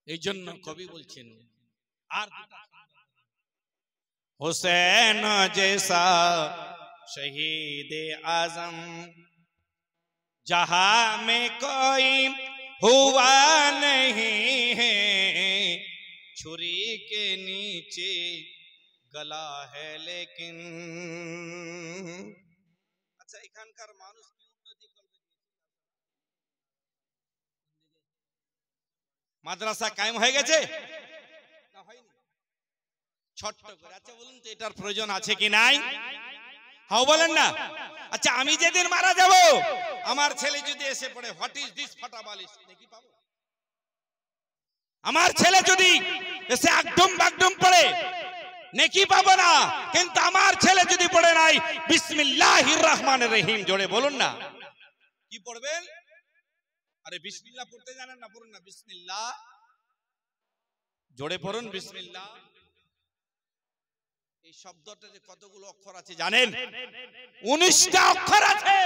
এই জন্য কবি বলছেন, আর हुसैन जैसा शहीद आजम जहां में कोई हुआ नहीं नीचे गला है लेकिन। अच्छा এখানকার মানুষ কি উন্নতি করবে? মাদ্রাসা কায়েম হয়ে গেছে না হয়নি? ছোট্ট করে। আচ্ছা বলুন তো এটার প্রয়োজন আছে কি নাই? হ্যাঁ বলেন না। আচ্ছা আমি যেদিন মারা যাব আমার ছেলে যদি এসে পড়ে হোয়াট ইজ দিস ফাটা বালিশ, দেখি পাবো? আমার ছেলে যদি এসে একদম বাগডুম পড়ে নেকি পাবো না, কিন্তু আমার ছেলে যদি পড়ে নাই বিসমিল্লাহির রহমানির রহিম জোরে বলুন না, কি পড়বেন? আরে বিসমিল্লাহ পড়তে জানেন না? পড়ুন না বিসমিল্লাহ, জোরে পড়ুন বিসমিল্লাহ। এই শব্দটাতে কতগুলো অক্ষর আছে জানেন? 19টা অক্ষর আছে।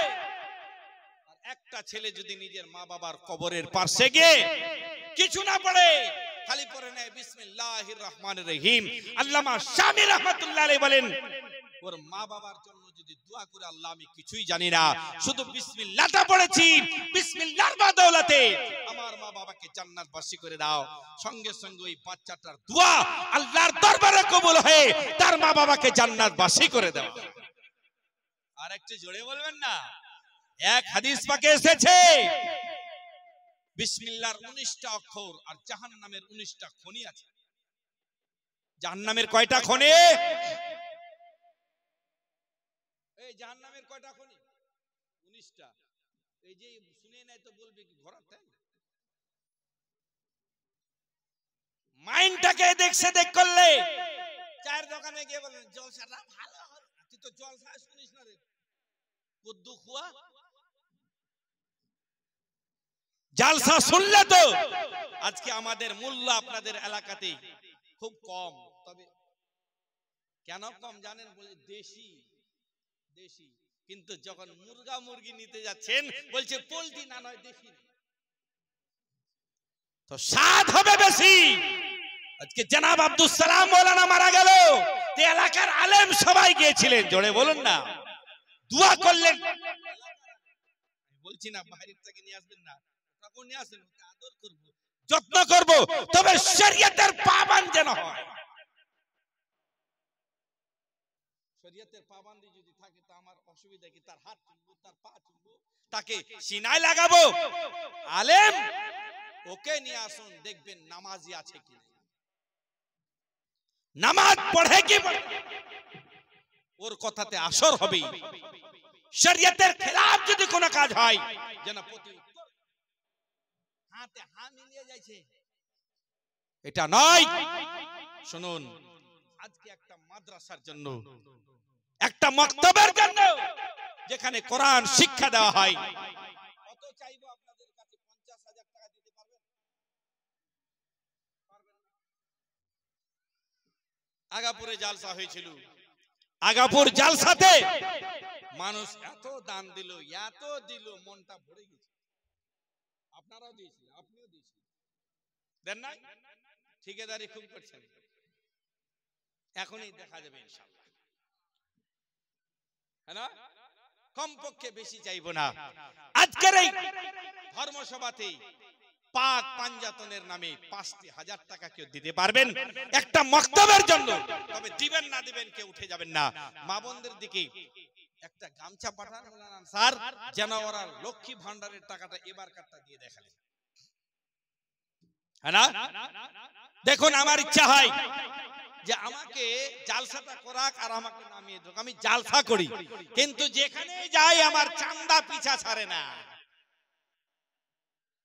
আর একটা ছেলে যদি নিজের মা বাবার কবরের পাশে গিয়ে কিছু না পড়ে, খালি পড়ে নেয় বিসমিল্লাহির রহমানির রহিম, আল্লামা শামী রাহমাতুল্লাহ আলাইহি বলেন ওর মা বাবার জন্য যদি দোয়া করে, আল্লাহ আমি কিছুই জানি না, শুধু বিসমিল্লাহটা পড়েছি, বিসমিল্লাহর বদৌলতে আমার মা বাবাকে জান্নাতবাসী করে দাও, সঙ্গে সঙ্গে ওই বাচ্চাটার দোয়া আল্লাহর দরবারে কবুল হয়ে তার মা বাবাকে জান্নাতবাসী করে দাও। আর একটু জোরে বলবেন না। এক হাদিস পাকে এসেছে বিসমিল্লাহর 19টা অক্ষর আর জাহান্নামের 19টা খনি আছে। জাহান্নামের কয়টা খনি? এই জাহান্নামের কয়টা খনি? 19টা। এই যে শুনে নাই তো বলবে কি ঘোরা, তাই না? মাইন্ডটাকে দেখছে দেখ করলে চায়ের দোকানে গিয়ে বলেন জলসাটা ভালো হলো, তুই তো জলসা শুনিস না রে, কদ্দু খুয়া জালসা শুনলে তো। আজকে আমাদের মূল্য আপনাদের এলাকাতে খুব কম। তবে কেন কম জানেন? বলে দেশি দেশি, কিন্তু যখন মুরগা মুরগি নিতে যাচ্ছেন বলছে পোল্ট্রি না, নয় দেশি, তো স্বাদ হবে বেশি। আজকে জনাব আব্দুল সালাম মৌলানা মারা গেল, তে এলাকার আলেম সবাই গিয়েছিলেন, জোরে বলুন না, দোয়া করলেন। বলছি না বাইরের থেকে নিয়ে আসবেন না, তখন নিয়ে আসেন, আদর করব, যত্ন করব, তবে শরীয়তের পাবন্দ যেন হয়। শরীয়তের পাবন্দি যদি থাকে তো আমার অসুবিধা কি? তার হাত চুমবো, তার পা চুমবো, তাকে সিনায় লাগাবো। আলেম ওকে নিয়ে আসুন, দেখবেন নামাজি আছে কি, নামাজ পড়ে কি, ওর কথাতে আসর হবে। শরীয়তের খেলাফ যদি কোনো কাজ হয় যেন প্রতি হাতে হাত মিলিয়ে যাচ্ছে, এটা নয়। শুনুন, আজকে একটা মাদ্রাসার জন্য, একটা মক্তবের জন্য যেখানে কোরআন শিক্ষা দেওয়া হয়, কত চাইবো আপনাদের কাছে? 50,000 টাকা দিতে পারবেন? আগাপুরে জালসা হয়েছিল, আগাপুর জালসাতে মানুষ এত দান দিল, এত দিল, মনটা ভরে গেছে। আপনারাও দিয়েছিলেন, আপনিও দিয়েছিলেন, দেন নাই? ঠিকাদারি খুব করছেন, এখনই দেখা যাবে ইনশাআল্লাহ, হ্যাঁ না? কমপক্ষে বেশি চাইবো না। আজকের এই ধর্মসভাতে পাক পাঞ্জাতনের নামে 5,000 টাকা কেউ দিতে পারবেন একটা মক্তবের জন্য? তবে দিবেন না দিবেন কে উঠে যাবেন না। মা বোনদের দিকে একটা গামছা পাঠান স্যার, যেন ওরা লক্ষ্মী ভান্ডারের টাকাটা এবার কাটটা দিয়ে দেখালেন, হ্যাঁ না? দেখুন আমার ইচ্ছা হয় যে আমাকে জালসাটা করাক আর আমাকে নামিয়ে দেখ, আমি জালসা করি, কিন্তু যেখানে যাই আমার চান্দা পিছা ছাড়ে না,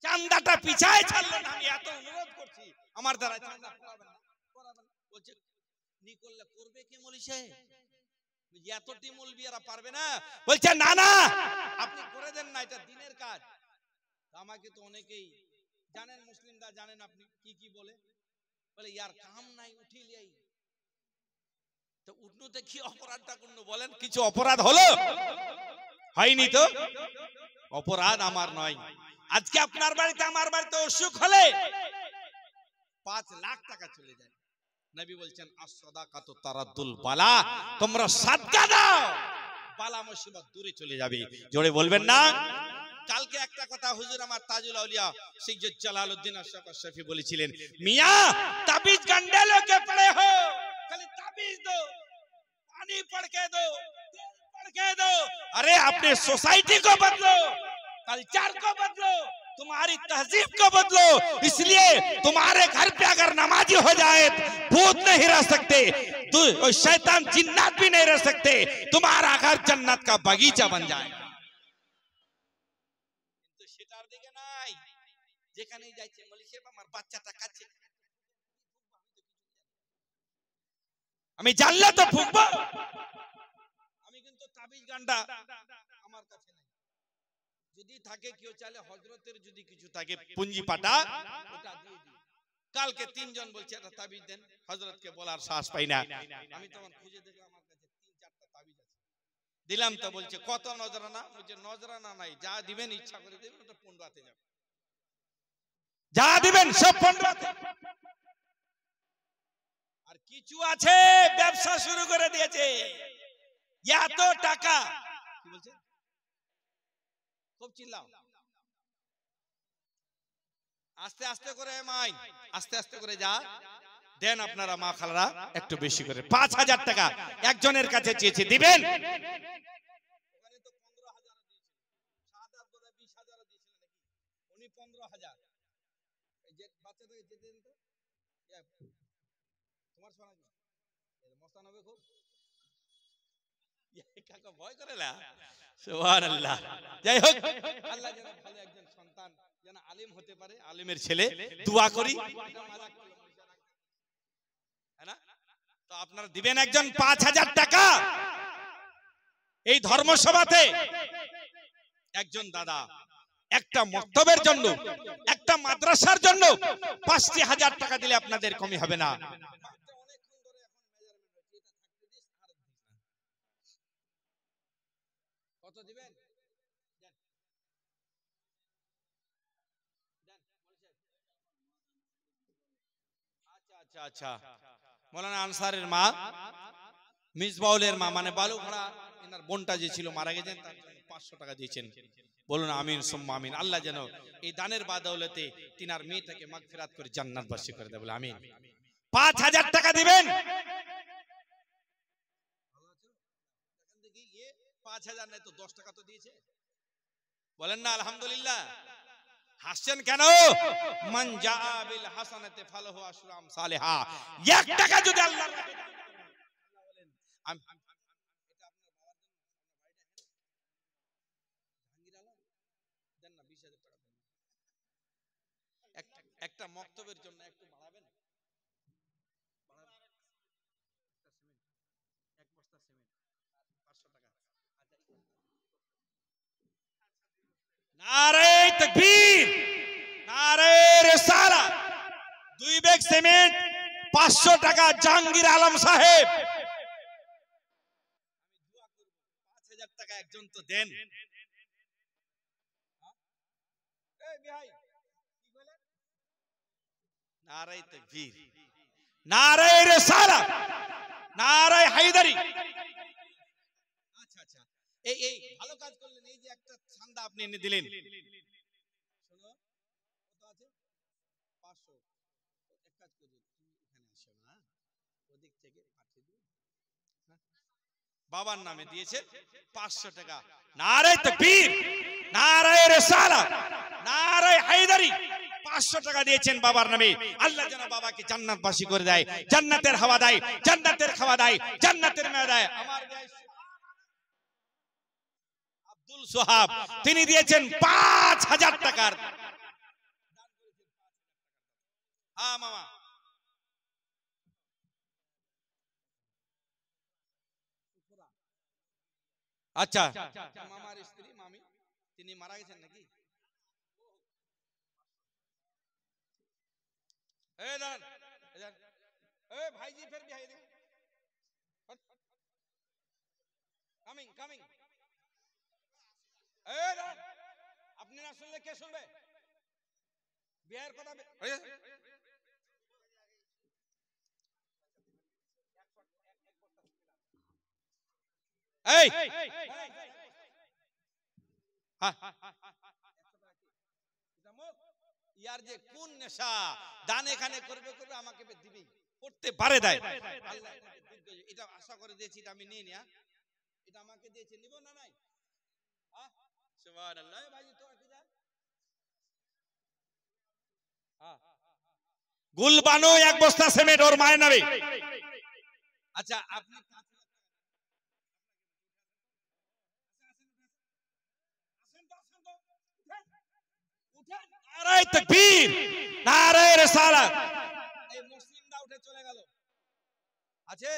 চান্দাটা পিছায় ছাড়লো না। আমি এত অনুরোধ করছি, আমার দ্বারা চান্দা করাবেন না, করাবেন না। বলছে নি করলে করবে কে মৌলভী সাহেব? এতটি মৌলভী এরা পারবে না। বলছে না না আপনি করে দেন না, এটা দিনের কাজ। আমাকে তো অনেকেই জানেন, মুসলিমরা জানেন আপনি কি কি বলে, বলে ইয়ার কাম নাই উঠিলিয়াই, তো উঠনুতে কি অপরাধটা করলো বলেন? কিছু অপরাধ হলো? হয়নি তো। অপরাধ আমার নয়। আজকে আপনার বাড়িতে আমার বাড়িতে অসুখ হলে 5 লাখ টাকা চলে যায়। নবী বলছেন as-সাদাকাতু তারাদ্দুল বালা, তোমরা সাদকা দাও, বালা মুসিবত দূরে চলে যাবে। জোরে বলবেন না? কালকে একটা কথা হুজুর আমার তাজুল আউলিয়া সৈয়দ জালালউদ্দিন আশরাফ আশরাফি বলেছিলেন, মিয়া তাবিজ গন্ডে লোকে পড়ে হো, খালি তাবিজ दो, पानी पढ़ के दो, तेल पढ़ के दो। अरे अपने सोसाइटी को बदलो, कल्चर को बदलो, तुम्हारी तहजीब को बदलो। इसलिए तुम्हारे घर पे अगर नमाजी हो जाए भूत नहीं रह सकते, तो शैतान जिन्नात भी नहीं रह सकते, तुम्हारा घर जन्नत का बगीचा बन जाएगा। तो সেটার দিকে নাই, যেখানেই যাচ্ছে বলিছে আমার বাচ্চাটা কাছে, আমি জানলে তো ফুকবো। আমি কিন্তু তাবিজ গান্ডা আমার কাছে নাই, যদি থাকে কেউ চাইলে হযরতের যদি কিছু থাকে পুঞ্জি পাটা ওটা দিয়ে দিই। কালকে তিনজন বলছে একটা তাবিজ দেন, হযরতকে বলার সাহস পাই না। আমি তখন খুঁজে দেখলাম আমার কাছে 3-4টা তাবিজ আছে, দিলাম তো বলছে কত নজরানা, বলছে নজরানা নাই, যা দিবেন ইচ্ছা করে দিবেন, ওটা পন্ডাতে যাবে, যা দিবেন সব পন্ডাতে। আর কিছু আছে ব্যবসা শুরু করে দিয়েছে, এত টাকা কি বলছে, খুব চিল্লাও, আস্তে আস্তে করে মাই, আস্তে আস্তে করে যা দেন আপনারা মা খালারা একটু বেশি করে 5000 টাকা একজনের কাছে চেয়েছে, দিবেন? ওখানে তো 15000 দিয়েছিল, সাদাত বলে 20000 দিয়েছিল নাকি, উনি 15000। এই যে বাচ্চাটাকে যেতে দেন তো, তোমার শোনা কি মস্তান হবে খুব, কাকা ভয় করে না, সুবহানাল্লাহ। যাই হোক, আল্লাহ যেন ভালো একজন সন্তান যেন আলিম হতে পারে, আলিমের ছেলে দোয়া করি, হ্যাঁ না? তো আপনারা দিবেন একজন 5000 টাকা। এই ধর্মসভাতে একজন দাদা একটা মক্তবের জন্য, একটা মাদ্রাসার জন্য 5000 টাকা দিলে আপনাদের কমই হবে না। কত দিবেন? আচ্ছা আচ্ছা, মৌলানা আনসারের মা, মিসবাউলের মা, মানে বালু ভাড়া এনার বোনটা যে ছিল মারা গেছেন, তার জন্য 500 টাকা দিয়েছেন। বলুন আমিন সুম্মা আমিন। আল্লাহ যেন এই দানের বাদৌলতে তিনার মেয়েটাকে মাগফিরাত করে জান্নাতবাসী করে দেয়, বলে আমিন। 5000 টাকা দিবেন। 5000 নাই তো 10 টাকা তো দিয়েছে, বলেন না আলহামদুলিল্লাহ। হাসছেন কেন? মান জাআ বিল হাসানাতি ফালাহু আশরু আমসালিহা। 1 টাকা যদি আল্লাহ বলেন, এটা আপনার বাবার জন্য, জাহাঙ্গীর আলম দেন না 20000 টাকা দেন, একটা মক্তবের জন্য একটু বাড়াবেন, এক বস্তা সিমেন্ট 500 টাকা। নারে তাকবীর, নারে রিসালাত। 2 ব্যাগ সিমেন্ট 500 টাকা জাহাঙ্গীর আলম সাহেব। আমি দোয়া করব 5000 টাকা একজন তো দেন। এই ভাই কি বলেন? নারে তাকবীর, নারে রিসালাত, নারে হায়দারি। আচ্ছা আচ্ছা, এই ভালো কাজ করলেন, এই যে একটা চাঁদা আপনি এনে দিলেন। শোনো কত আছে? 500। এক কাজ করবে, তুমি এখানে আসো না, ওদিক থেকে পাঠিয়ে দিও। বাবার নামে দিয়েছে 500 টাকা। নারে তাকবীর, নারে রিসালাত, নারে হায়দারি। 500 টাকা দিয়েছেন বাবার নামে। আল্লাহ যেন বাবাকে জান্নাতবাসী করে দেয়, জান্নাতের হাওয়া দেয়, জান্নাতের খাওয়া দেয়, জান্নাতের মেয়ে দেয়। আমার আব্দুল সোহাব তিনি দিয়েছেন 5000 টাকার। হ্যাঁ মামা, আচ্ছা মামার স্ত্রী মামি তিনি মারা গেছেন নাকি? এই দাঁড়ান, এই ভাইজি ফের বিহাই দে, কামিং কামিং। এই দাঁড়ান, আপনি না শুনলে কে শুনবে? বিয়ের কথা এই ইয়ার যে কোন নেশা, দান এখানে করবে করবে, আমাকে দিবি, করতে পারে দেয়। আল্লাহ এটা আশা করে দিয়েছি, এটা আমি নিয়ে নিয়া, এটা আমাকে দিয়েছে, নিব না নাই? সুবহানাল্লাহ। ভাই তো কি যা গুল বানো এক বস্তা সিমেন্ট ওর মায়ের নামে। আচ্ছা আপনি নারায়ে তাকবীর, নারায়ে রিসালাত। এই মুসলিমরা উঠে চলে গেল। আছে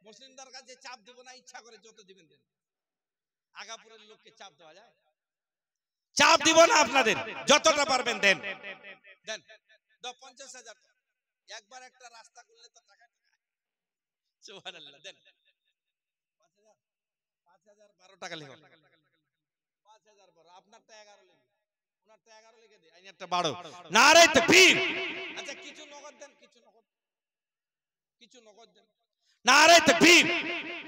মুসলিমদের কাছে চাপ দেব না, ইচ্ছা করে যত দিবেন দেন। আগাপুরের লোককে চাপ দেওয়া যায়? চাপ দিব না, আপনাদের যতটা পারবেন দেন দেন। 50,000 একবার একটা রাস্তা করলে তো টাকা। সুবহানাল্লাহ। দেন 5,000 12 টাকা লিখো। 5,000 বড়, আপনারটা 11 লিখে, ওনারটা 11 লিখে দে, আইনারটা 12। নারায়ে তাকবীর। আচ্ছা কিছু নগদ দেন, কিছু নগদ, কিছু নগদ দেন। নারায়ে তাকবীর।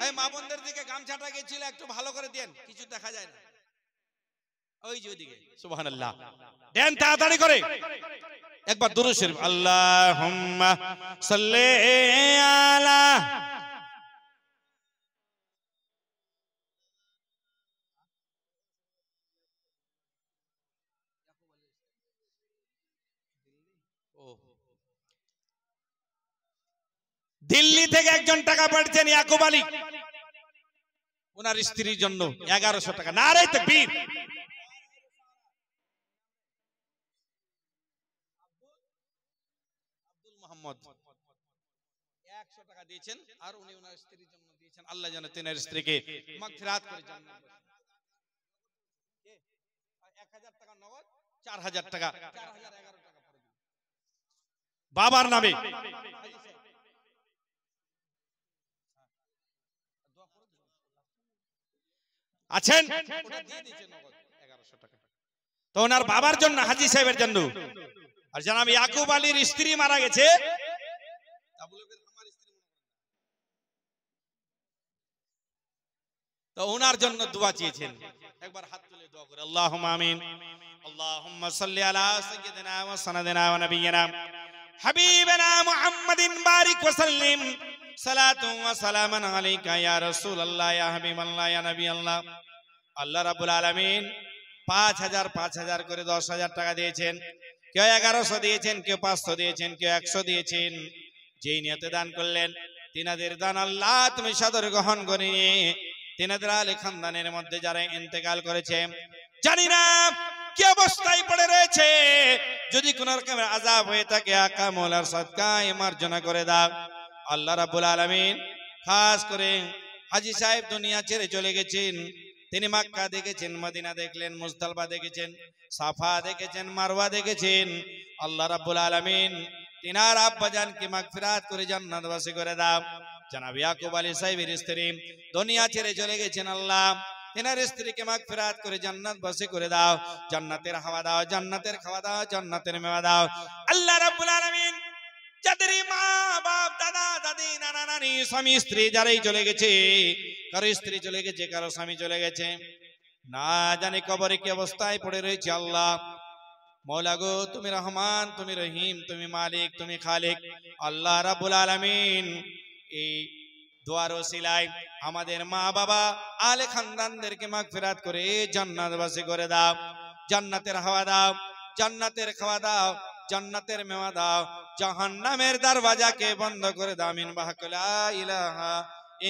এই মা বোনদের দিকে গামছাটা গেছিল, একটু ভালো করে দেন, কিছু দেখা যায় না ওই যে ওইদিকে। সুবহানাল্লাহ। দেন তাড়াতাড়ি করে। একবার দুরূদ শরীফ, আল্লাহুম্মা সাল্লি আলা। দিল্লি থেকে একজন টাকা পাঠিয়েছেন ইয়াকুব আলী, ওনার স্ত্রীর জন্য 1100 টাকা। নারায়ে তাকবীর। আব্দুল মোহাম্মদ 100 টাকা দিয়েছেন, আর উনি ওনার স্ত্রীর জন্য দিয়েছেন। আল্লাহ যেন তিনার স্ত্রীকে মাগফিরাত করে জান্নাত দেন। 1000 টাকা নগদ, 4000 টাকা, 4011 টাকা পড়ে দিন বাবার নামে। আছেন ওটা দিয়ে দিয়েছেন নগদ 1100 টাকা। তো ওনার বাবার জন্য, হাজী সাহেবের জন্য। আর জানাব ইয়াকুব আলীর স্ত্রী মারা গেছে, তো ওনার জন্য দোয়া চেয়েছেন। একবার হাত তুলে দোয়া করে, আল্লাহুম্মা আমিন। আল্লাহুম্মা সাল্লি আলা সাইয়্যিদিনা ওয়া সানাদিনা ওয়া নাবিয়িনা হাবিবিনা মুহাম্মাদিন বারিক ওয়া সাল্লিম সালাতু ওয়া সালামান আলাইকা ইয়া রাসূলুল্লাহ ইয়া হাবিবাল্লাহ ইয়া নবিয়াল্লাহ। আল্লাহ রাব্বুল আলামিন 5000 5000 করে 10,000 টাকা দিয়েছেন। কেউ 1100 দিয়েছেন, কেউ 500 দিয়েছেন, কেউ 100 দিয়েছেন। যেই নিয়তে দান করলেন, তিনাদের দান আল্লাহ তুমি সাদরে গ্রহণ করে নিয়ে তিনাদের আলী খানদানের মধ্যে যারা ইন্তেকাল করেছে, জানি না কি অবস্থায় পড়ে রয়েছে, যদি কোন রকমের আযাব হয়ে থাকে আকা মওলার সদকায় মার্জনা করে দাও। আল্লাহ রাব্বুল আলামিন খাস করে হাজী সাহেব দুনিয়া ছেড়ে চলে গেছেন। তিনি মক্কা দেখেছেন, মদিনা দেখলেন, মুজদালিফা দেখেছেন, সাফা দেখেছেন, মারওয়া দেখেছেন। আল্লাহ রাব্বুল আলামিন তিনার আব্বাজানকে মাগফিরাত করে জান্নাতবাসী করে দাও। জনাব ইয়াকুব আলী সাহেবের স্ত্রী দুনিয়া ছেড়ে চলে গেছেন, আল্লাহ তিনার স্ত্রীকে মাগফিরাত করে জান্নাতবাসী করে দাও। জান্নাতের হাওয়া দাও, জান্নাতের খাওয়া দাও, জান্নাতের মেওয়া দাও। আল্লাহ রাব্বুল আলামিন যাদের মা বাপ দাদা দাদি নানা নানি স্বামী স্ত্রী যারাই চলে গেছে, কারো স্ত্রী চলে গেছে, কারো স্বামী চলে গেছে, না জানি কবরে কি অবস্থায় পড়ে রয়েছে, আল্লাহ মওলা গো তুমি রহমান, তুমি রহিম, তুমি মালিক, তুমি খালিক। আল্লাহ রাব্বুল আলামিন এই দোয়ার ওসিলায় আমাদের মা বাবা আলে খানদানদেরকে মাগফিরাত করে জান্নাতবাসী করে দাও। জান্নাতের হাওয়া দাও, জান্নাতের খাওয়া দাও, জান্নাতের মেওয়া দাও, জাহান্নামের দরওয়াজাকে বন্ধ করে দাও। আমিন বাহক লা ইলাহা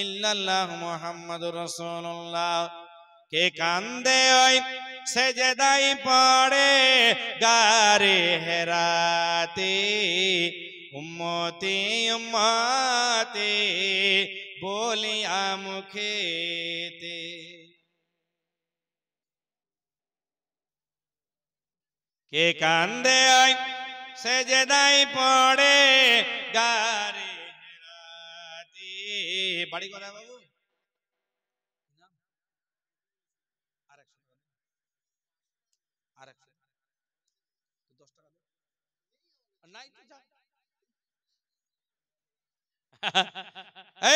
ইল্লাল্লাহু মুহাম্মাদুর রাসূলুল্লাহ। কে কান্দে ওই সেজদাই পড়ে গারে হেরাতে, উম্মতি উম্মতি বলিয়া মুখেতে। কে কান্দে ওই সেজদাই পড়ে গারে হেরাতে। বাড়ি কথা বাবু, নাই তো যাও।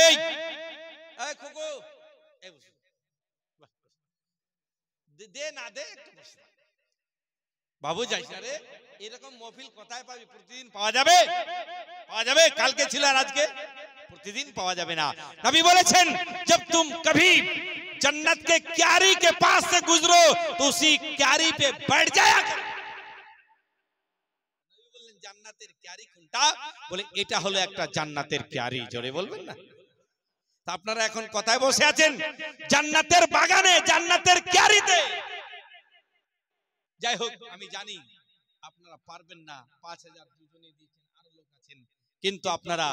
এই এই খোকো, এই বস, দে না দে একটু বস। বাবু যাইস না রে, এরকম মহফিল কোথায় পাবি? প্রতিদিন পাওয়া যাবে? পাওয়া যাবে? কালকে ছিল আর আজকে? प्रतिदिन पावा जावे ना। नबी बोलेছেন जब तुम कभी जन्नत के क्यारी के पास से गुजरो तो उसी क्यारी पे बैठ जाया करो। नबी বললেন জান্নাতের ক্যারি কোনটা? বলে এটা হলো একটা জান্নাতের ক্যারি। জোরে বলবেন না? তা আপনারা এখন কোথায় বসে আছেন? জান্নাতের বাগানে, জান্নাতের ক্যারিতে। যাই হোক, আমি জানি আপনারা পারবেন না, 5000 দুজনে দিয়েছেন, আরো লোক আছেন, কিন্তু আপনারা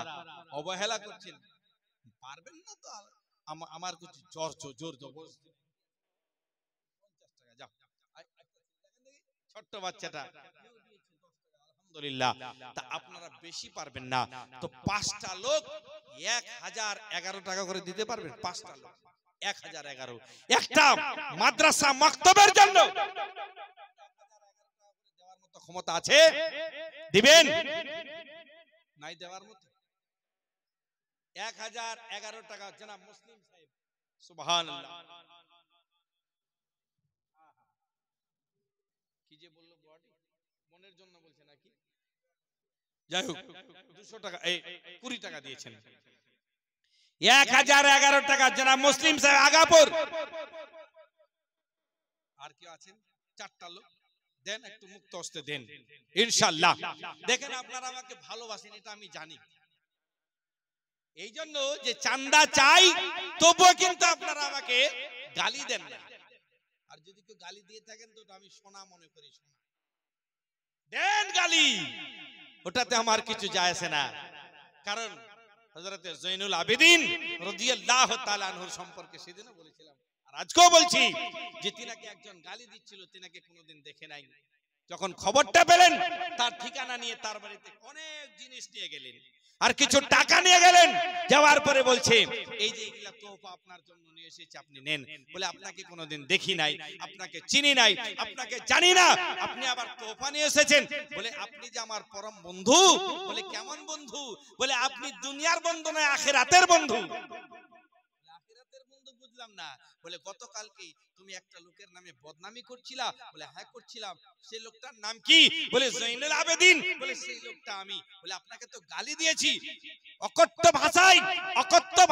অবহেলা করছেন। পারবেন না তো আমার কিছু জোর জবরদস্তি। 50 টাকা যাও, ছোট্ট বাচ্চাটা আলহামদুলিল্লাহ। তা আপনারা বেশি পারবেন না, তো 5টা লোক 1011 টাকা করে দিতে পারবেন? 5টা লোক 1011, একটা মাদ্রাসা মাকতাবের জন্য দেওয়ার মতো ক্ষমতা আছে? দিবেন? নাই দেওয়ার মতো? 1011 টাকা জনাব মুসলিম সাহেব, সুবহানাল্লাহ। কি যে বললো বডি মনের জন্য বলছে নাকি? যাই হোক, 200 টাকা, 20 টাকা দিয়েছেন। 1011 টাকা জনাব মুসলিম সাহেব আগাপুর। আর কেউ আছেন? 4টা লোক দেন, একটু মুক্ত হস্তে দেন ইনশাআল্লাহ। দেখেন আপনারা আমাকে ভালোবাসেন, এটা আমি জানি। এই জন্য যে চান্দা চাই, তবুও কিন্তু আপনারা আমাকে গালি দেন না। আর যদি কেউ গালি দিয়ে থাকেন তো আমি সোনা মনে করি, সোনা দেন গালি, ওটাতে আমার কিছু যায় আসে না। কারণ হযরত জয়নুল আবেদিন রাদিয়াল্লাহু তাআলা আনহুর সম্পর্কে সেদিনও বলেছিলাম, আর আজকেও বলছি, যে তিনাকে একজন গালি দিচ্ছিল, তিনাকে কোনোদিন দেখে নাই। যখন খবরটা পেলেন, তার ঠিকানা নিয়ে তার বাড়িতে অনেক জিনিস নিয়ে গেলেন, আর কিছু টাকা নিয়ে গেলেন। যাওয়ার পরে বলছে, এই যে এগুলা তোহফা আপনার জন্য নিয়ে এসেছি, আপনি নেন। বলে আপনাকে কোনোদিন দেখি নাই, আপনাকে চিনি নাই, আপনাকে জানি না, আপনি আবার তোহফা নিয়ে এসেছেন। বলে আপনি যে আমার পরম বন্ধু। বলে কেমন বন্ধু? বলে আপনি দুনিয়ার বন্ধু নয়, আখিরাতের বন্ধু। আখিরাতের বন্ধু বুঝলাম না। বলে গতকালকে তুমি একটা লোকের নামে বদনামি করছিলা। বলে হ্যাঁ করছিলাম। সেই লোকটার নাম কি? বলে জয়নুল আবেদিন। বলে সেই লোকটা আমি। বলে আপনাকে তো গালি দিয়েছি, অকথ্য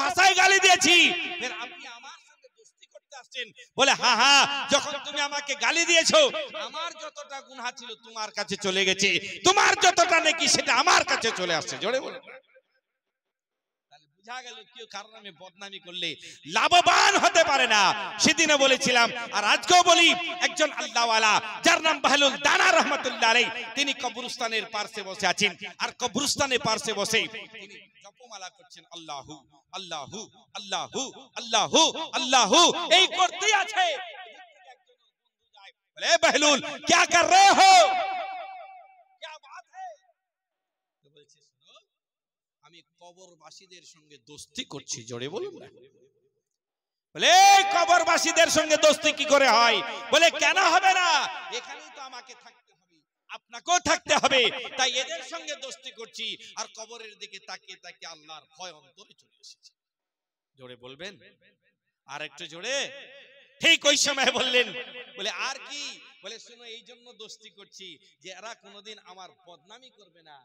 ভাষায় গালি দিয়েছি, ফের আপনি আমার সঙ্গে দোস্তি করতে আসছেন। বলে হ্যাঁ হ্যাঁ, যখন তুমি আমাকে গালি দিয়েছো, আমার যতটা গুনাহ ছিল তোমার কাছে চলে গেছে, তোমার যতটা নেকি সেটা আমার কাছে চলে আসছে। জোরে বলো। বুঝা গেল কেউ কারণ আমি বদনামি করলে লাভবান হতে পারে না। সেদিনও বলেছিলাম, আর আজকেও বলি, একজন আল্লাহওয়ালা যার নাম বাহলুল দানা রাহমাতুল্লাহ আলাইহি, তিনি কবরস্থানের পাশে বসে আছেন, আর কবরস্থানের পাশে বসে তিনি জপমালা করছেন, আল্লাহু আল্লাহু আল্লাহু আল্লাহু আল্লাহু, এই করতেই আছে। বলে বাহলুল क्या कर रहे हो, क्या बात है? তো বলছে, শুনো, আমি কবরবাসীদের সঙ্গে দোস্তি করছি। জোরে বলুন না। বলে কবরবাসীদের সঙ্গে দোস্তি কি করে হয়? বলে কেন হবে না, এখানেই তো আমাকে থাকতে হবে, আপনাকেও থাকতে হবে, তাই এদের সঙ্গে দোস্তি করছি। আর কবরের দিকে তাকিয়ে তাকিয়ে আল্লাহর ভয় অন্তরে চলে এসেছে। জোরে বলবেন, আর একটু জোরে। ঠিক ওই সময় বললেন, বলে আর কি? বলে শুনো, এই জন্য দোস্তি করছি যে এরা কোনোদিন আমার বদনামি করবে না,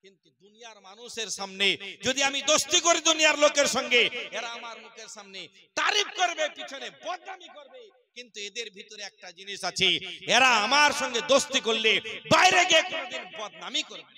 কিন্তু দুনিয়ার মানুষের সামনে যদি আমি দোস্তি করি দুনিয়ার লোকের সঙ্গে, এরা আমার মুখের সামনে তারিফ করবে, পিছনে বদনামি করবে, কিন্তু এদের ভিতরে একটা জিনিস আছে, এরা আমার সঙ্গে দোস্তি করলে বাইরে গিয়ে কোনোদিন বদনামি করবে।